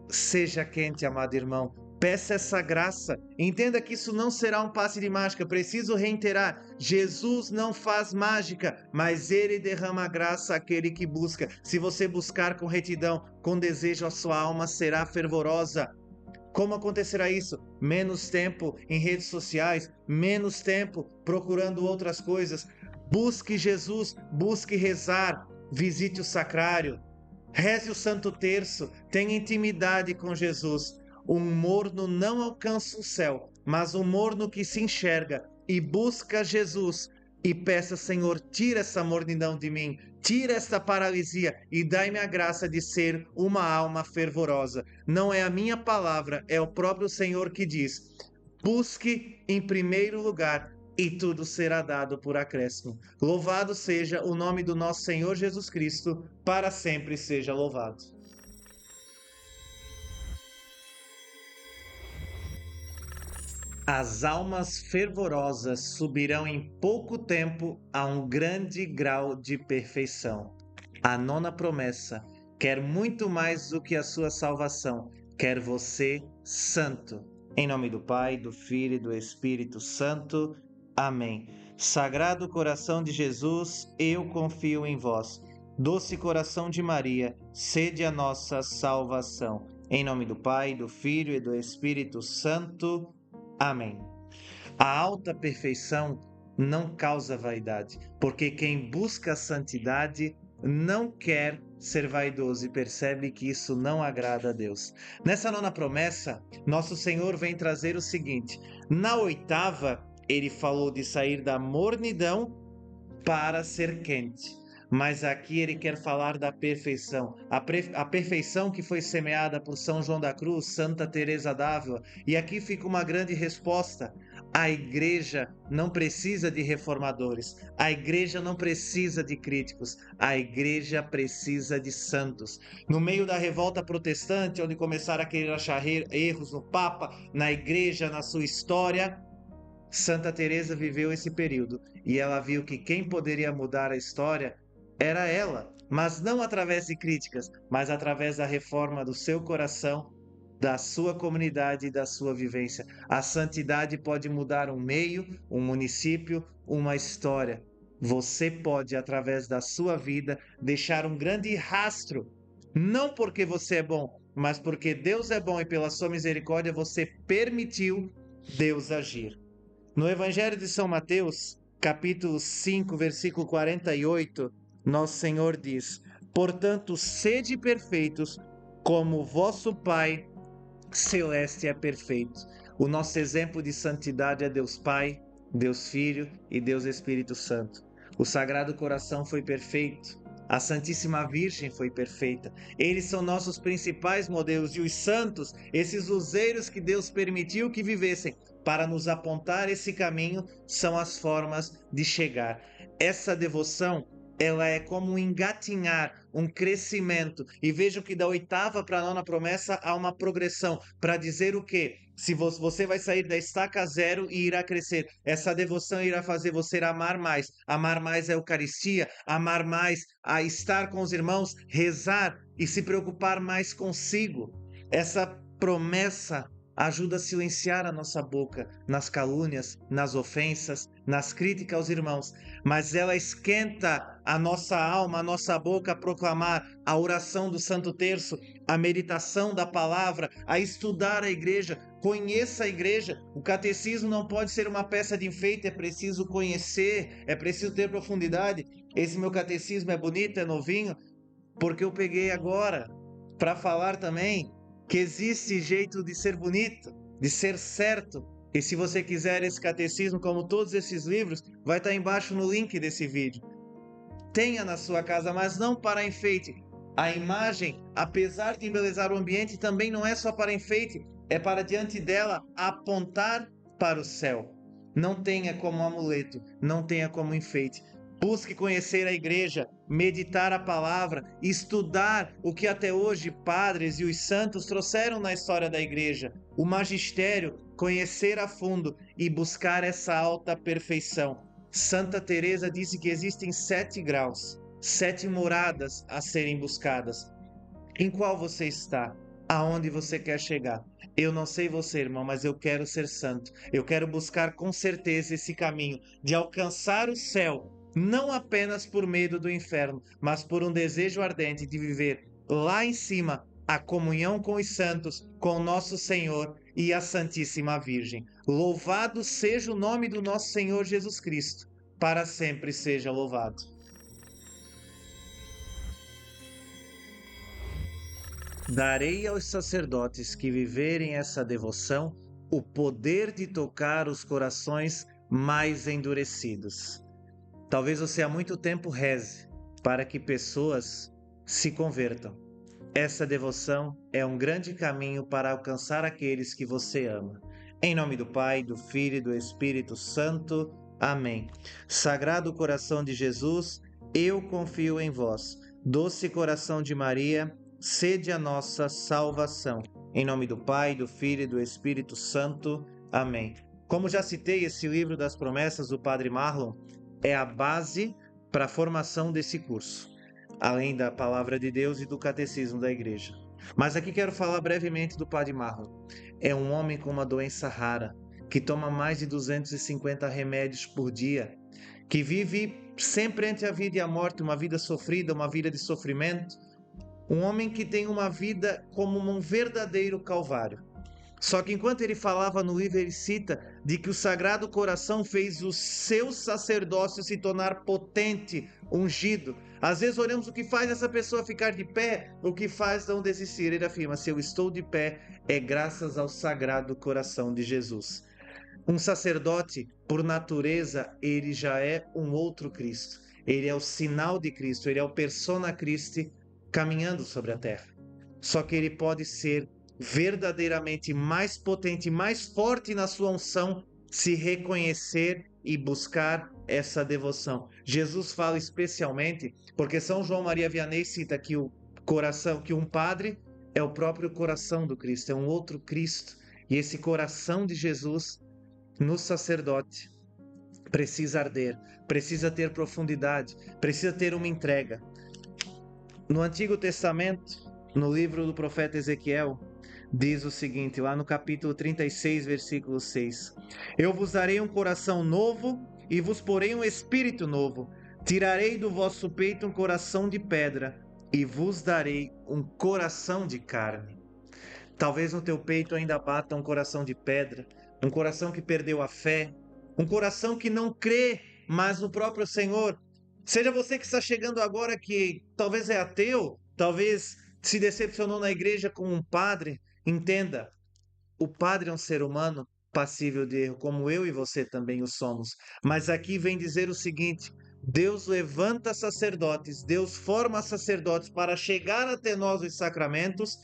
Seja quente, amado irmão. Peça essa graça. Entenda que isso não será um passe de mágica. Preciso reiterar: Jesus não faz mágica, mas ele derrama graça àquele que busca. Se você buscar com retidão, com desejo, a sua alma será fervorosa. Como acontecerá isso? Menos tempo em redes sociais, menos tempo procurando outras coisas. Busque Jesus, busque rezar, visite o sacrário, reze o Santo Terço, tenha intimidade com Jesus. Um morno não alcança o céu, mas um morno que se enxerga e busca Jesus e peça: Senhor, tira essa mornidão de mim, tira esta paralisia e dai-me a graça de ser uma alma fervorosa. Não é a minha palavra, é o próprio Senhor que diz: busque em primeiro lugar e tudo será dado por acréscimo. Louvado seja o nome do nosso Senhor Jesus Cristo, para sempre seja louvado. As almas fervorosas subirão em pouco tempo a um grande grau de perfeição. A 9ª promessa quer muito mais do que a sua salvação, quer você santo. Em nome do Pai, do Filho e do Espírito Santo. Amém. Sagrado coração de Jesus, eu confio em vós. Doce coração de Maria, sede a nossa salvação. Em nome do Pai, do Filho e do Espírito Santo. Amém. A alta perfeição não causa vaidade, porque quem busca a santidade não quer ser vaidoso e percebe que isso não agrada a Deus. Nessa 9ª promessa, nosso Senhor vem trazer o seguinte: na 8ª, ele falou de sair da mornidão para ser quente. Mas aqui ele quer falar da perfeição, a perfeição que foi semeada por São João da Cruz, Santa Teresa d'Ávila. E aqui fica uma grande resposta: a igreja não precisa de reformadores, a igreja não precisa de críticos, a igreja precisa de santos. No meio da revolta protestante, onde começaram a querer achar erros no Papa, na igreja, na sua história, Santa Teresa viveu esse período e ela viu que quem poderia mudar a história era ela, mas não através de críticas, mas através da reforma do seu coração da sua comunidade e da sua vivência. A santidade pode mudar um meio, um município, uma história. Você pode, através da sua vida, deixar um grande rastro, não porque você é bom, mas porque Deus é bom e pela sua misericórdia você permitiu Deus agir. No Evangelho de São Mateus, capítulo 5, versículo 48, nosso Senhor diz: Portanto, sede perfeitos, como vosso Pai celeste é perfeito. O nosso exemplo de santidade é Deus Pai, Deus Filho e Deus Espírito Santo. O Sagrado Coração foi perfeito. A Santíssima Virgem foi perfeita. Eles são nossos principais modelos. E os santos, esses luzeiros que Deus permitiu que vivessem para nos apontar esse caminho, são as formas de chegar. Essa devoção, ela é como um engatinhar, um crescimento. E vejam que da 8ª para a 9ª promessa há uma progressão para dizer o quê? Se você vai sair da estaca zero e irá crescer. Essa devoção irá fazer você amar mais. Amar mais a Eucaristia, amar mais a estar com os irmãos, rezar e se preocupar mais consigo. Essa promessa ajuda a silenciar a nossa boca nas calúnias, nas ofensas, nas críticas aos irmãos, mas ela esquenta a nossa alma, a nossa boca a proclamar a oração do Santo Terço, a meditação da palavra, a estudar a igreja. Conheça a igreja. O catecismo não pode ser uma peça de enfeite, é preciso conhecer, é preciso ter profundidade. Esse meu catecismo é bonito, é novinho, porque eu peguei agora para falar também que existe jeito de ser bonito, de ser certo. E se você quiser esse catecismo, como todos esses livros, vai estar embaixo no link desse vídeo. Tenha na sua casa, mas não para enfeite. A imagem, apesar de embelezar o ambiente, também não é só para enfeite, é para diante dela apontar para o céu. Não tenha como amuleto, não tenha como enfeite. Busque conhecer a igreja, meditar a palavra, estudar o que até hoje padres e os santos trouxeram na história da igreja, o magistério, conhecer a fundo e buscar essa alta perfeição. Santa Teresa disse que existem 7 graus, 7 moradas a serem buscadas. Em qual você está? Aonde você quer chegar? Eu não sei você, irmão, mas eu quero ser santo. Eu quero buscar com certeza esse caminho de alcançar o céu, não apenas por medo do inferno, mas por um desejo ardente de viver lá em cima a comunhão com os santos, com nosso Senhor e a Santíssima Virgem. Louvado seja o nome do nosso Senhor Jesus Cristo, para sempre seja louvado. Darei aos sacerdotes que viverem essa devoção o poder de tocar os corações mais endurecidos. Talvez você há muito tempo reze para que pessoas se convertam. Essa devoção é um grande caminho para alcançar aqueles que você ama. Em nome do Pai, do Filho e do Espírito Santo. Amém. Sagrado coração de Jesus, eu confio em vós. Doce coração de Maria, sede a nossa salvação. Em nome do Pai, do Filho e do Espírito Santo. Amém. Como já citei, esse livro das promessas do Padre Marlon é a base para a formação desse curso, além da palavra de Deus e do catecismo da igreja. Mas aqui quero falar brevemente do Padre Marlon. É um homem com uma doença rara, que toma mais de 250 remédios por dia, que vive sempre entre a vida e a morte, uma vida sofrida, uma vida de sofrimento. Um homem que tem uma vida como um verdadeiro calvário. Só que enquanto ele falava no livro, ele cita de que o Sagrado Coração fez o seu sacerdócio se tornar potente, ungido. Às vezes olhamos o que faz essa pessoa ficar de pé, o que faz não desistir. Ele afirma, se eu estou de pé, é graças ao Sagrado Coração de Jesus. Um sacerdote, por natureza, ele já é um outro Cristo. Ele é o sinal de Cristo, ele é o persona Christi caminhando sobre a terra. Só que ele pode ser verdadeiramente mais potente, mais forte na sua unção, se reconhecer e buscar essa devoção. Jesus fala especialmente, porque São João Maria Vianney cita que o coração, que um padre é o próprio coração do Cristo, é um outro Cristo. E esse coração de Jesus no sacerdote precisa arder, precisa ter profundidade, precisa ter uma entrega. No Antigo Testamento, no livro do profeta Ezequiel, diz o seguinte, lá no capítulo 36, versículo 6: Eu vos darei um coração novo e vos porei um espírito novo. Tirarei do vosso peito um coração de pedra e vos darei um coração de carne. Talvez no teu peito ainda bata um coração de pedra, um coração que perdeu a fé, um coração que não crê mais no próprio Senhor. Seja você que está chegando agora que talvez é ateu, talvez se decepcionou na igreja com um padre, entenda, o padre é um ser humano passível de erro, como eu e você também o somos. Mas aqui vem dizer o seguinte: Deus levanta sacerdotes, Deus forma sacerdotes para chegar até nós os sacramentos,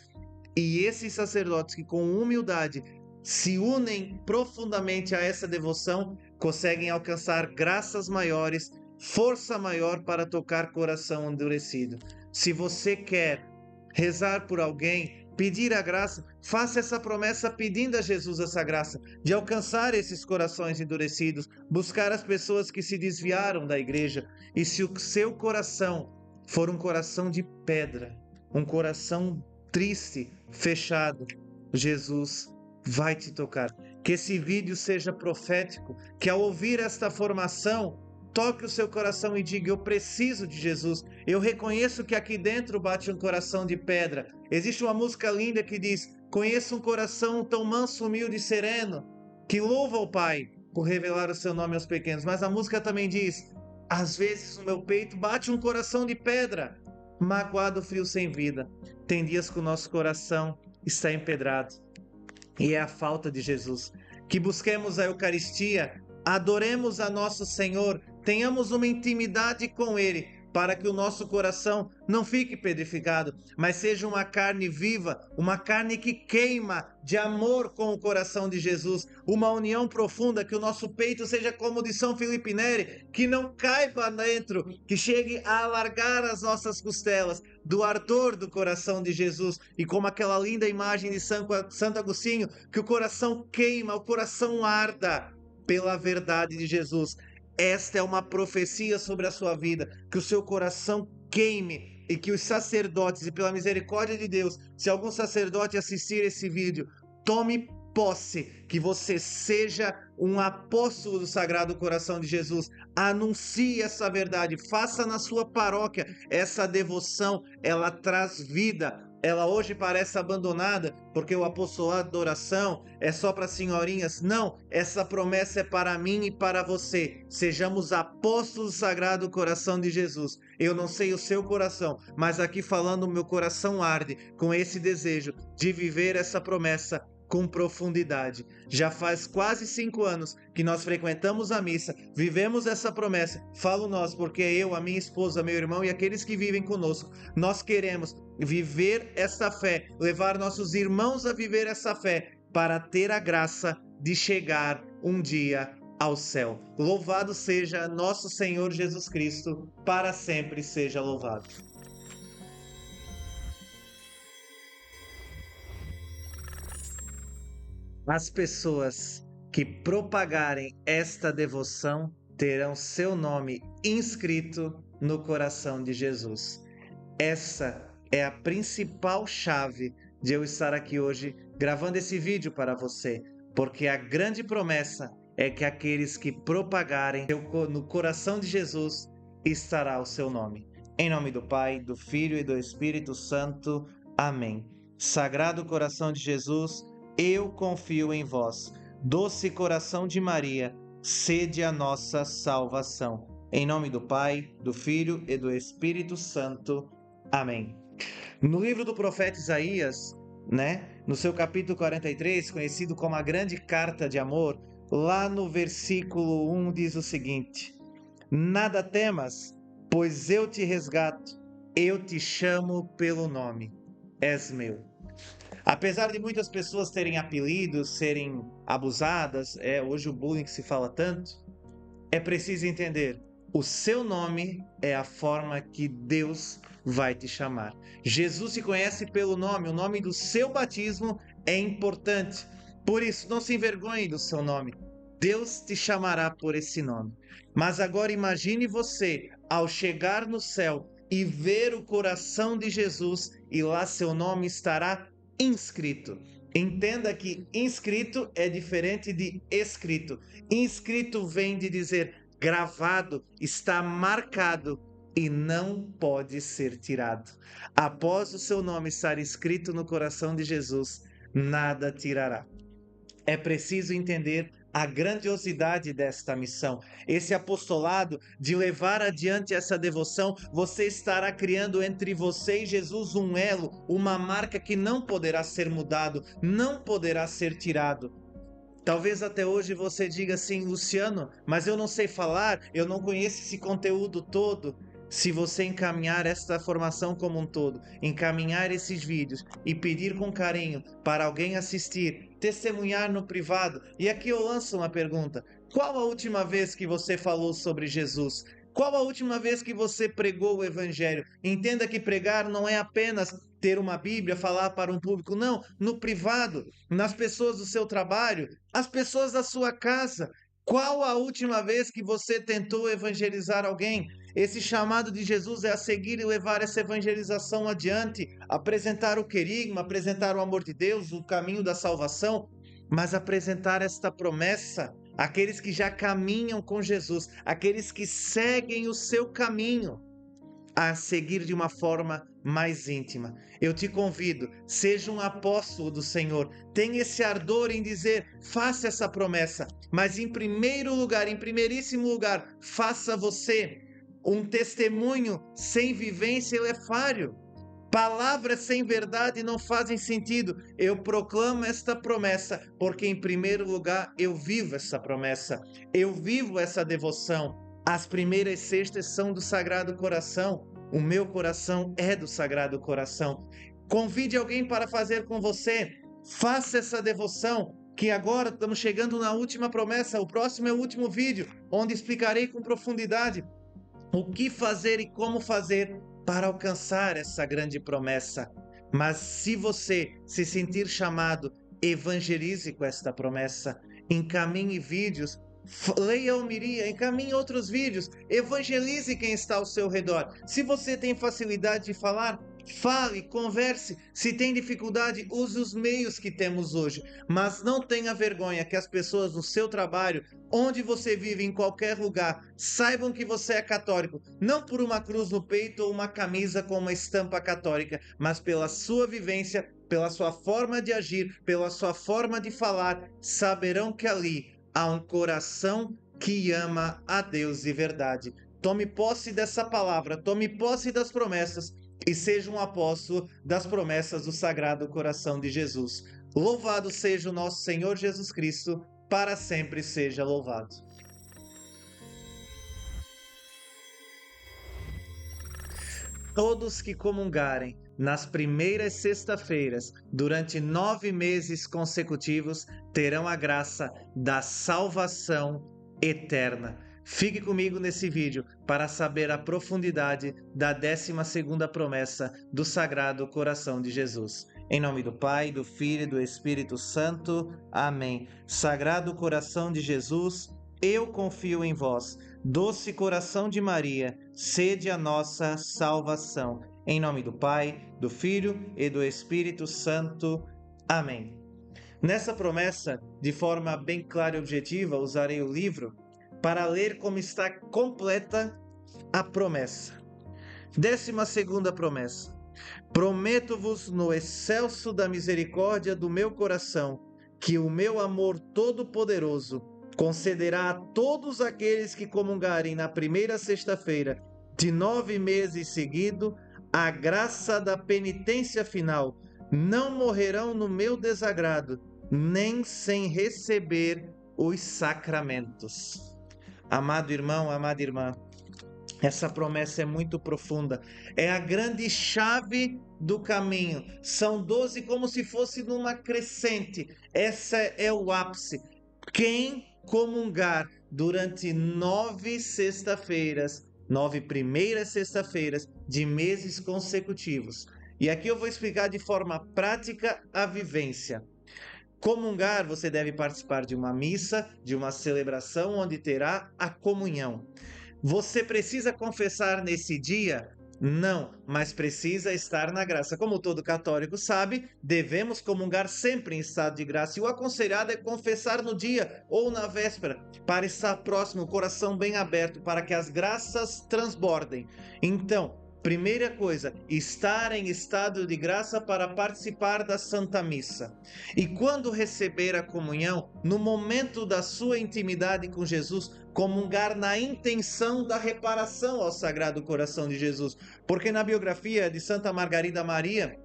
e esses sacerdotes que com humildade se unem profundamente a essa devoção, conseguem alcançar graças maiores, força maior para tocar coração endurecido. Se você quer rezar por alguém, pedir a graça, faça essa promessa pedindo a Jesus essa graça, de alcançar esses corações endurecidos, buscar as pessoas que se desviaram da igreja. E se o seu coração for um coração de pedra, um coração triste, fechado, Jesus vai te tocar. Que esse vídeo seja profético, que ao ouvir esta formação, toque o seu coração e diga: eu preciso de Jesus. Eu reconheço que aqui dentro bate um coração de pedra. Existe uma música linda que diz: conheço um coração tão manso, humilde e sereno, que louva o Pai por revelar o seu nome aos pequenos. Mas a música também diz: às vezes no meu peito bate um coração de pedra, magoado, frio, sem vida. Tem dias que o nosso coração está empedrado e é a falta de Jesus. Que busquemos a Eucaristia, adoremos a nosso Senhor, tenhamos uma intimidade com Ele, para que o nosso coração não fique pedrificado, mas seja uma carne viva, uma carne que queima de amor com o coração de Jesus, uma união profunda, que o nosso peito seja como o de São Filipe Neri, que não caiba dentro, que chegue a alargar as nossas costelas, do ardor do coração de Jesus, e como aquela linda imagem de Santo Agostinho, que o coração queima, o coração arda pela verdade de Jesus. Esta é uma profecia sobre a sua vida, que o seu coração queime e que os sacerdotes, e pela misericórdia de Deus, se algum sacerdote assistir esse vídeo, tome posse, que você seja um apóstolo do Sagrado Coração de Jesus. Anuncie essa verdade, faça na sua paróquia essa devoção, ela traz vida. Ela hoje parece abandonada porque o apostolado da oração é só para senhorinhas. Não, essa promessa é para mim e para você. Sejamos apóstolos do Sagrado Coração de Jesus. Eu não sei o seu coração, mas aqui falando, o meu coração arde com esse desejo de viver essa promessa com profundidade. Já faz quase 5 anos que nós frequentamos a missa, vivemos essa promessa. Falo nós, porque eu, a minha esposa, meu irmão e aqueles que vivem conosco, nós queremos viver essa fé, levar nossos irmãos a viver essa fé, para ter a graça de chegar um dia ao céu. Louvado seja nosso Senhor Jesus Cristo, para sempre seja louvado. As pessoas que propagarem esta devoção terão seu nome inscrito no coração de Jesus. Essa é a principal chave de eu estar aqui hoje gravando esse vídeo para você, porque a grande promessa é que aqueles que propagarem no coração de Jesus estará o seu nome. Em nome do Pai, do Filho e do Espírito Santo. Amém. Sagrado coração de Jesus, eu confio em vós. Doce coração de Maria, sede a nossa salvação. Em nome do Pai, do Filho e do Espírito Santo. Amém. No livro do profeta Isaías, no seu capítulo 43, conhecido como a grande carta de amor, lá no versículo 1 diz o seguinte: nada temas, pois eu te resgato, eu te chamo pelo nome, és meu. Apesar de muitas pessoas terem apelidos, serem abusadas, hoje o bullying que se fala tanto, é preciso entender, o seu nome é a forma que Deus vai te chamar. Jesus se conhece pelo nome, o nome do seu batismo é importante. Por isso, não se envergonhe do seu nome. Deus te chamará por esse nome. Mas agora imagine você, ao chegar no céu e ver o coração de Jesus, e lá seu nome estará inscrito. Entenda que inscrito é diferente de escrito. Inscrito vem de dizer gravado, está marcado e não pode ser tirado. Após o seu nome estar escrito no coração de Jesus, nada tirará. É preciso entender a grandiosidade desta missão. Esse apostolado de levar adiante essa devoção, você estará criando entre você e Jesus um elo, uma marca que não poderá ser mudado, não poderá ser tirado. Talvez até hoje você diga assim, Luciano, mas eu não sei falar, eu não conheço esse conteúdo todo. Se você encaminhar esta formação como um todo, encaminhar esses vídeos e pedir com carinho para alguém assistir, testemunhar no privado, e aqui eu lanço uma pergunta: qual a última vez que você falou sobre Jesus? Qual a última vez que você pregou o Evangelho? Entenda que pregar não é apenas ter uma Bíblia, falar para um público, não, no privado, nas pessoas do seu trabalho, as pessoas da sua casa. Qual a última vez que você tentou evangelizar alguém? Esse chamado de Jesus é a seguir e levar essa evangelização adiante, apresentar o querigma, apresentar o amor de Deus, o caminho da salvação, mas apresentar esta promessa àqueles que já caminham com Jesus, aqueles que seguem o seu caminho, a seguir de uma forma mais íntima. Eu te convido, seja um apóstolo do Senhor, tenha esse ardor em dizer, faça essa promessa, mas em primeiro lugar, em primeiríssimo lugar, faça você um testemunho sem vivência ele é falho. Palavras sem verdade não fazem sentido. Eu proclamo esta promessa porque, em primeiro lugar, eu vivo essa promessa. Eu vivo essa devoção. As primeiras cestas são do Sagrado Coração. O meu coração é do Sagrado Coração. Convide alguém para fazer com você. Faça essa devoção. Que agora estamos chegando na última promessa. O próximo é o último vídeo, onde explicarei com profundidade o que fazer e como fazer para alcançar essa grande promessa. Mas se você se sentir chamado, evangelize com esta promessa. Encaminhe vídeos, leia a homilia, encaminhe outros vídeos, evangelize quem está ao seu redor. Se você tem facilidade de falar, fale, converse. Se tem dificuldade, use os meios que temos hoje. Mas não tenha vergonha que as pessoas no seu trabalho, onde você vive, em qualquer lugar, saibam que você é católico, não por uma cruz no peito ou uma camisa com uma estampa católica, mas pela sua vivência, pela sua forma de agir, pela sua forma de falar, saberão que ali há um coração que ama a Deus de verdade. Tome posse dessa palavra, tome posse das promessas e seja um apóstolo das promessas do Sagrado Coração de Jesus. Louvado seja o nosso Senhor Jesus Cristo, para sempre seja louvado. Todos que comungarem nas primeiras sexta-feiras, durante 9 meses consecutivos, terão a graça da salvação eterna. Fique comigo nesse vídeo para saber a profundidade da 12ª promessa do Sagrado Coração de Jesus. Em nome do Pai, do Filho e do Espírito Santo. Amém. Sagrado Coração de Jesus, eu confio em vós. Doce Coração de Maria, sede a nossa salvação. Em nome do Pai, do Filho e do Espírito Santo. Amém. Nessa promessa, de forma bem clara e objetiva, usarei o livro para ler como está completa a promessa. 12ª promessa. Prometo-vos no excelso da misericórdia do meu coração, que o meu amor todo-poderoso concederá a todos aqueles que comungarem na primeira sexta-feira de 9 meses seguidos a graça da penitência final. Não morrerão no meu desagrado, nem sem receber os sacramentos. Amado irmão, amada irmã, essa promessa é muito profunda. É a grande chave do caminho. São 12 como se fosse numa crescente. Essa é o ápice. Quem comungar durante 9 sexta-feiras, 9 primeiras sexta-feiras de meses consecutivos. E aqui eu vou explicar de forma prática a vivência. Comungar, você deve participar de uma missa, de uma celebração onde terá a comunhão. Você precisa confessar nesse dia Não, mas precisa estar na graça. Como todo católico sabe, devemos comungar sempre em estado de graça. E o aconselhado é confessar no dia ou na véspera, para estar próximo, o coração bem aberto, para que as graças transbordem. Então, primeira coisa, estar em estado de graça para participar da Santa Missa. E quando receber a comunhão, no momento da sua intimidade com Jesus, comungar na intenção da reparação ao Sagrado Coração de Jesus. Porque na biografia de Santa Margarida Maria,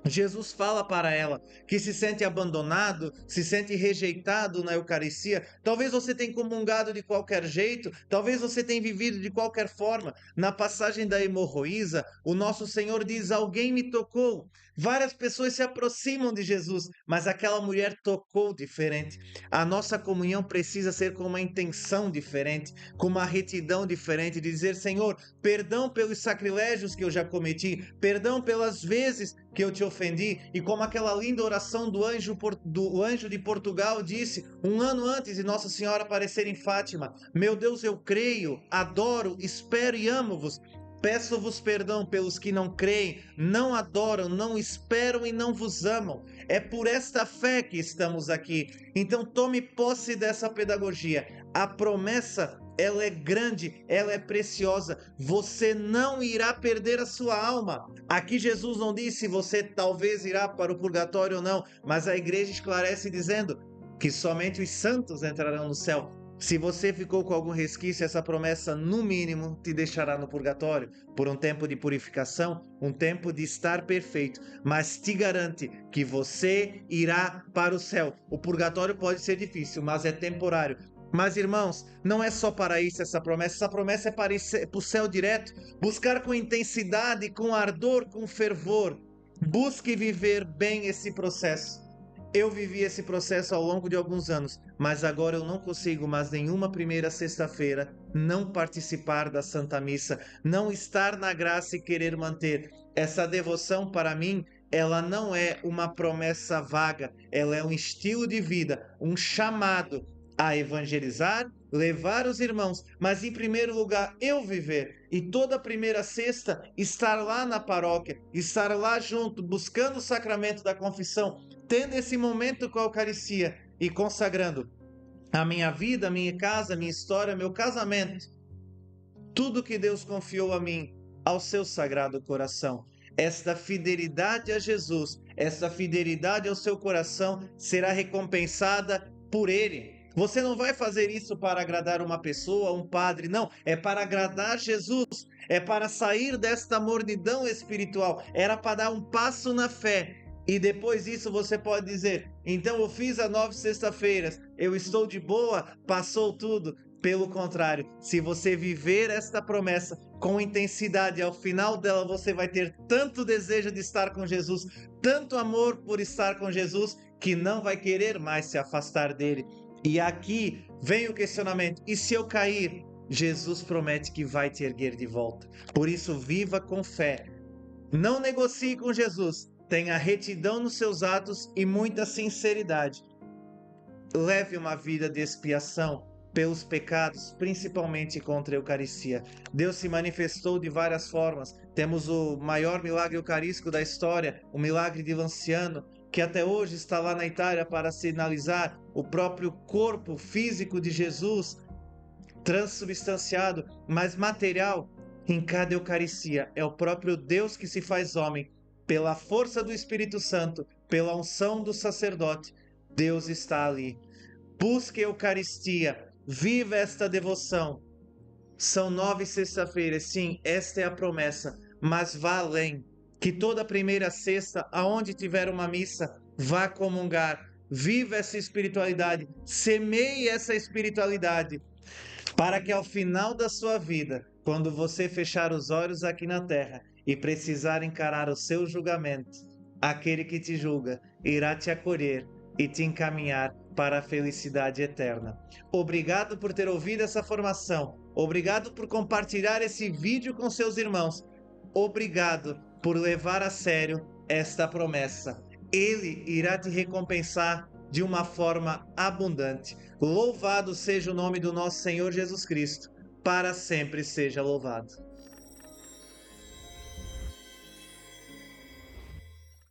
Jesus fala para ela que se sente abandonado, se sente rejeitado na Eucaristia. Talvez você tenha comungado de qualquer jeito, talvez você tenha vivido de qualquer forma. Na passagem da hemorroísa, o nosso Senhor diz: Alguém me tocou. Várias pessoas se aproximam de Jesus, mas aquela mulher tocou diferente. A nossa comunhão precisa ser com uma intenção diferente, com uma retidão diferente, de dizer: Senhor, perdão pelos sacrilégios que eu já cometi, perdão pelas vezes que eu te ofendi, e como aquela linda oração do anjo de Portugal disse, um ano antes de Nossa Senhora aparecer em Fátima: Meu Deus, eu creio, adoro, espero e amo-vos. Peço-vos perdão pelos que não creem, não adoram, não esperam e não vos amam. É por esta fé que estamos aqui. Então tome posse dessa pedagogia. A promessa, ela é grande, ela é preciosa. Você não irá perder a sua alma. Aqui Jesus não diz se você talvez irá para o purgatório ou não, mas a igreja esclarece dizendo que somente os santos entrarão no céu. Se você ficou com algum resquício, essa promessa, no mínimo, te deixará no purgatório por um tempo de purificação, um tempo de estar perfeito, mas te garante que você irá para o céu. O purgatório pode ser difícil, mas é temporário. Mas, irmãos, não é só para isso essa promessa é para o céu direto. Buscar com intensidade, com ardor, com fervor. Busque viver bem esse processo. Eu vivi esse processo ao longo de alguns anos, mas agora eu não consigo mais nenhuma primeira sexta-feira não participar da Santa Missa, não estar na graça e querer manter. Essa devoção para mim, ela não é uma promessa vaga, ela é um estilo de vida, um chamado a evangelizar, levar os irmãos, mas em primeiro lugar eu viver. E toda primeira sexta estar lá na paróquia, estar lá junto, buscando o sacramento da confissão, tendo esse momento com a Eucaristia e consagrando a minha vida, a minha casa, a minha história, meu casamento, tudo que Deus confiou a mim, ao seu sagrado coração. Esta fidelidade a Jesus, esta fidelidade ao seu coração será recompensada por Ele. Você não vai fazer isso para agradar uma pessoa, um padre, não. É para agradar Jesus. É para sair desta mornidão espiritual. Era para dar um passo na fé. E depois disso você pode dizer: então eu fiz as 9 sexta-feiras, eu estou de boa, passou tudo. Pelo contrário, se você viver esta promessa com intensidade, ao final dela você vai ter tanto desejo de estar com Jesus, tanto amor por estar com Jesus, que não vai querer mais se afastar dele. E aqui vem o questionamento: e se eu cair? Jesus promete que vai te erguer de volta. Por isso, viva com fé. Não negocie com Jesus. Tenha retidão nos seus atos e muita sinceridade. Leve uma vida de expiação pelos pecados, principalmente contra a Eucaristia. Deus se manifestou de várias formas. Temos o maior milagre eucarístico da história, o milagre de Lanciano, que até hoje está lá na Itália para sinalizar o próprio corpo físico de Jesus, transubstanciado, mas material. Em cada Eucaristia é o próprio Deus que se faz homem, pela força do Espírito Santo, pela unção do sacerdote. Deus está ali. Busque a Eucaristia, viva esta devoção. São 9 sexta-feiras, sim, esta é a promessa, mas vá além. Que toda primeira sexta, aonde tiver uma missa, vá comungar. Viva essa espiritualidade, semeie essa espiritualidade, para que ao final da sua vida, quando você fechar os olhos aqui na terra e precisar encarar o seu julgamento, aquele que te julga irá te acolher e te encaminhar para a felicidade eterna. Obrigado por ter ouvido essa formação. Obrigado por compartilhar esse vídeo com seus irmãos. Obrigado por levar a sério esta promessa. Ele irá te recompensar de uma forma abundante. Louvado seja o nome do nosso Senhor Jesus Cristo. Para sempre seja louvado.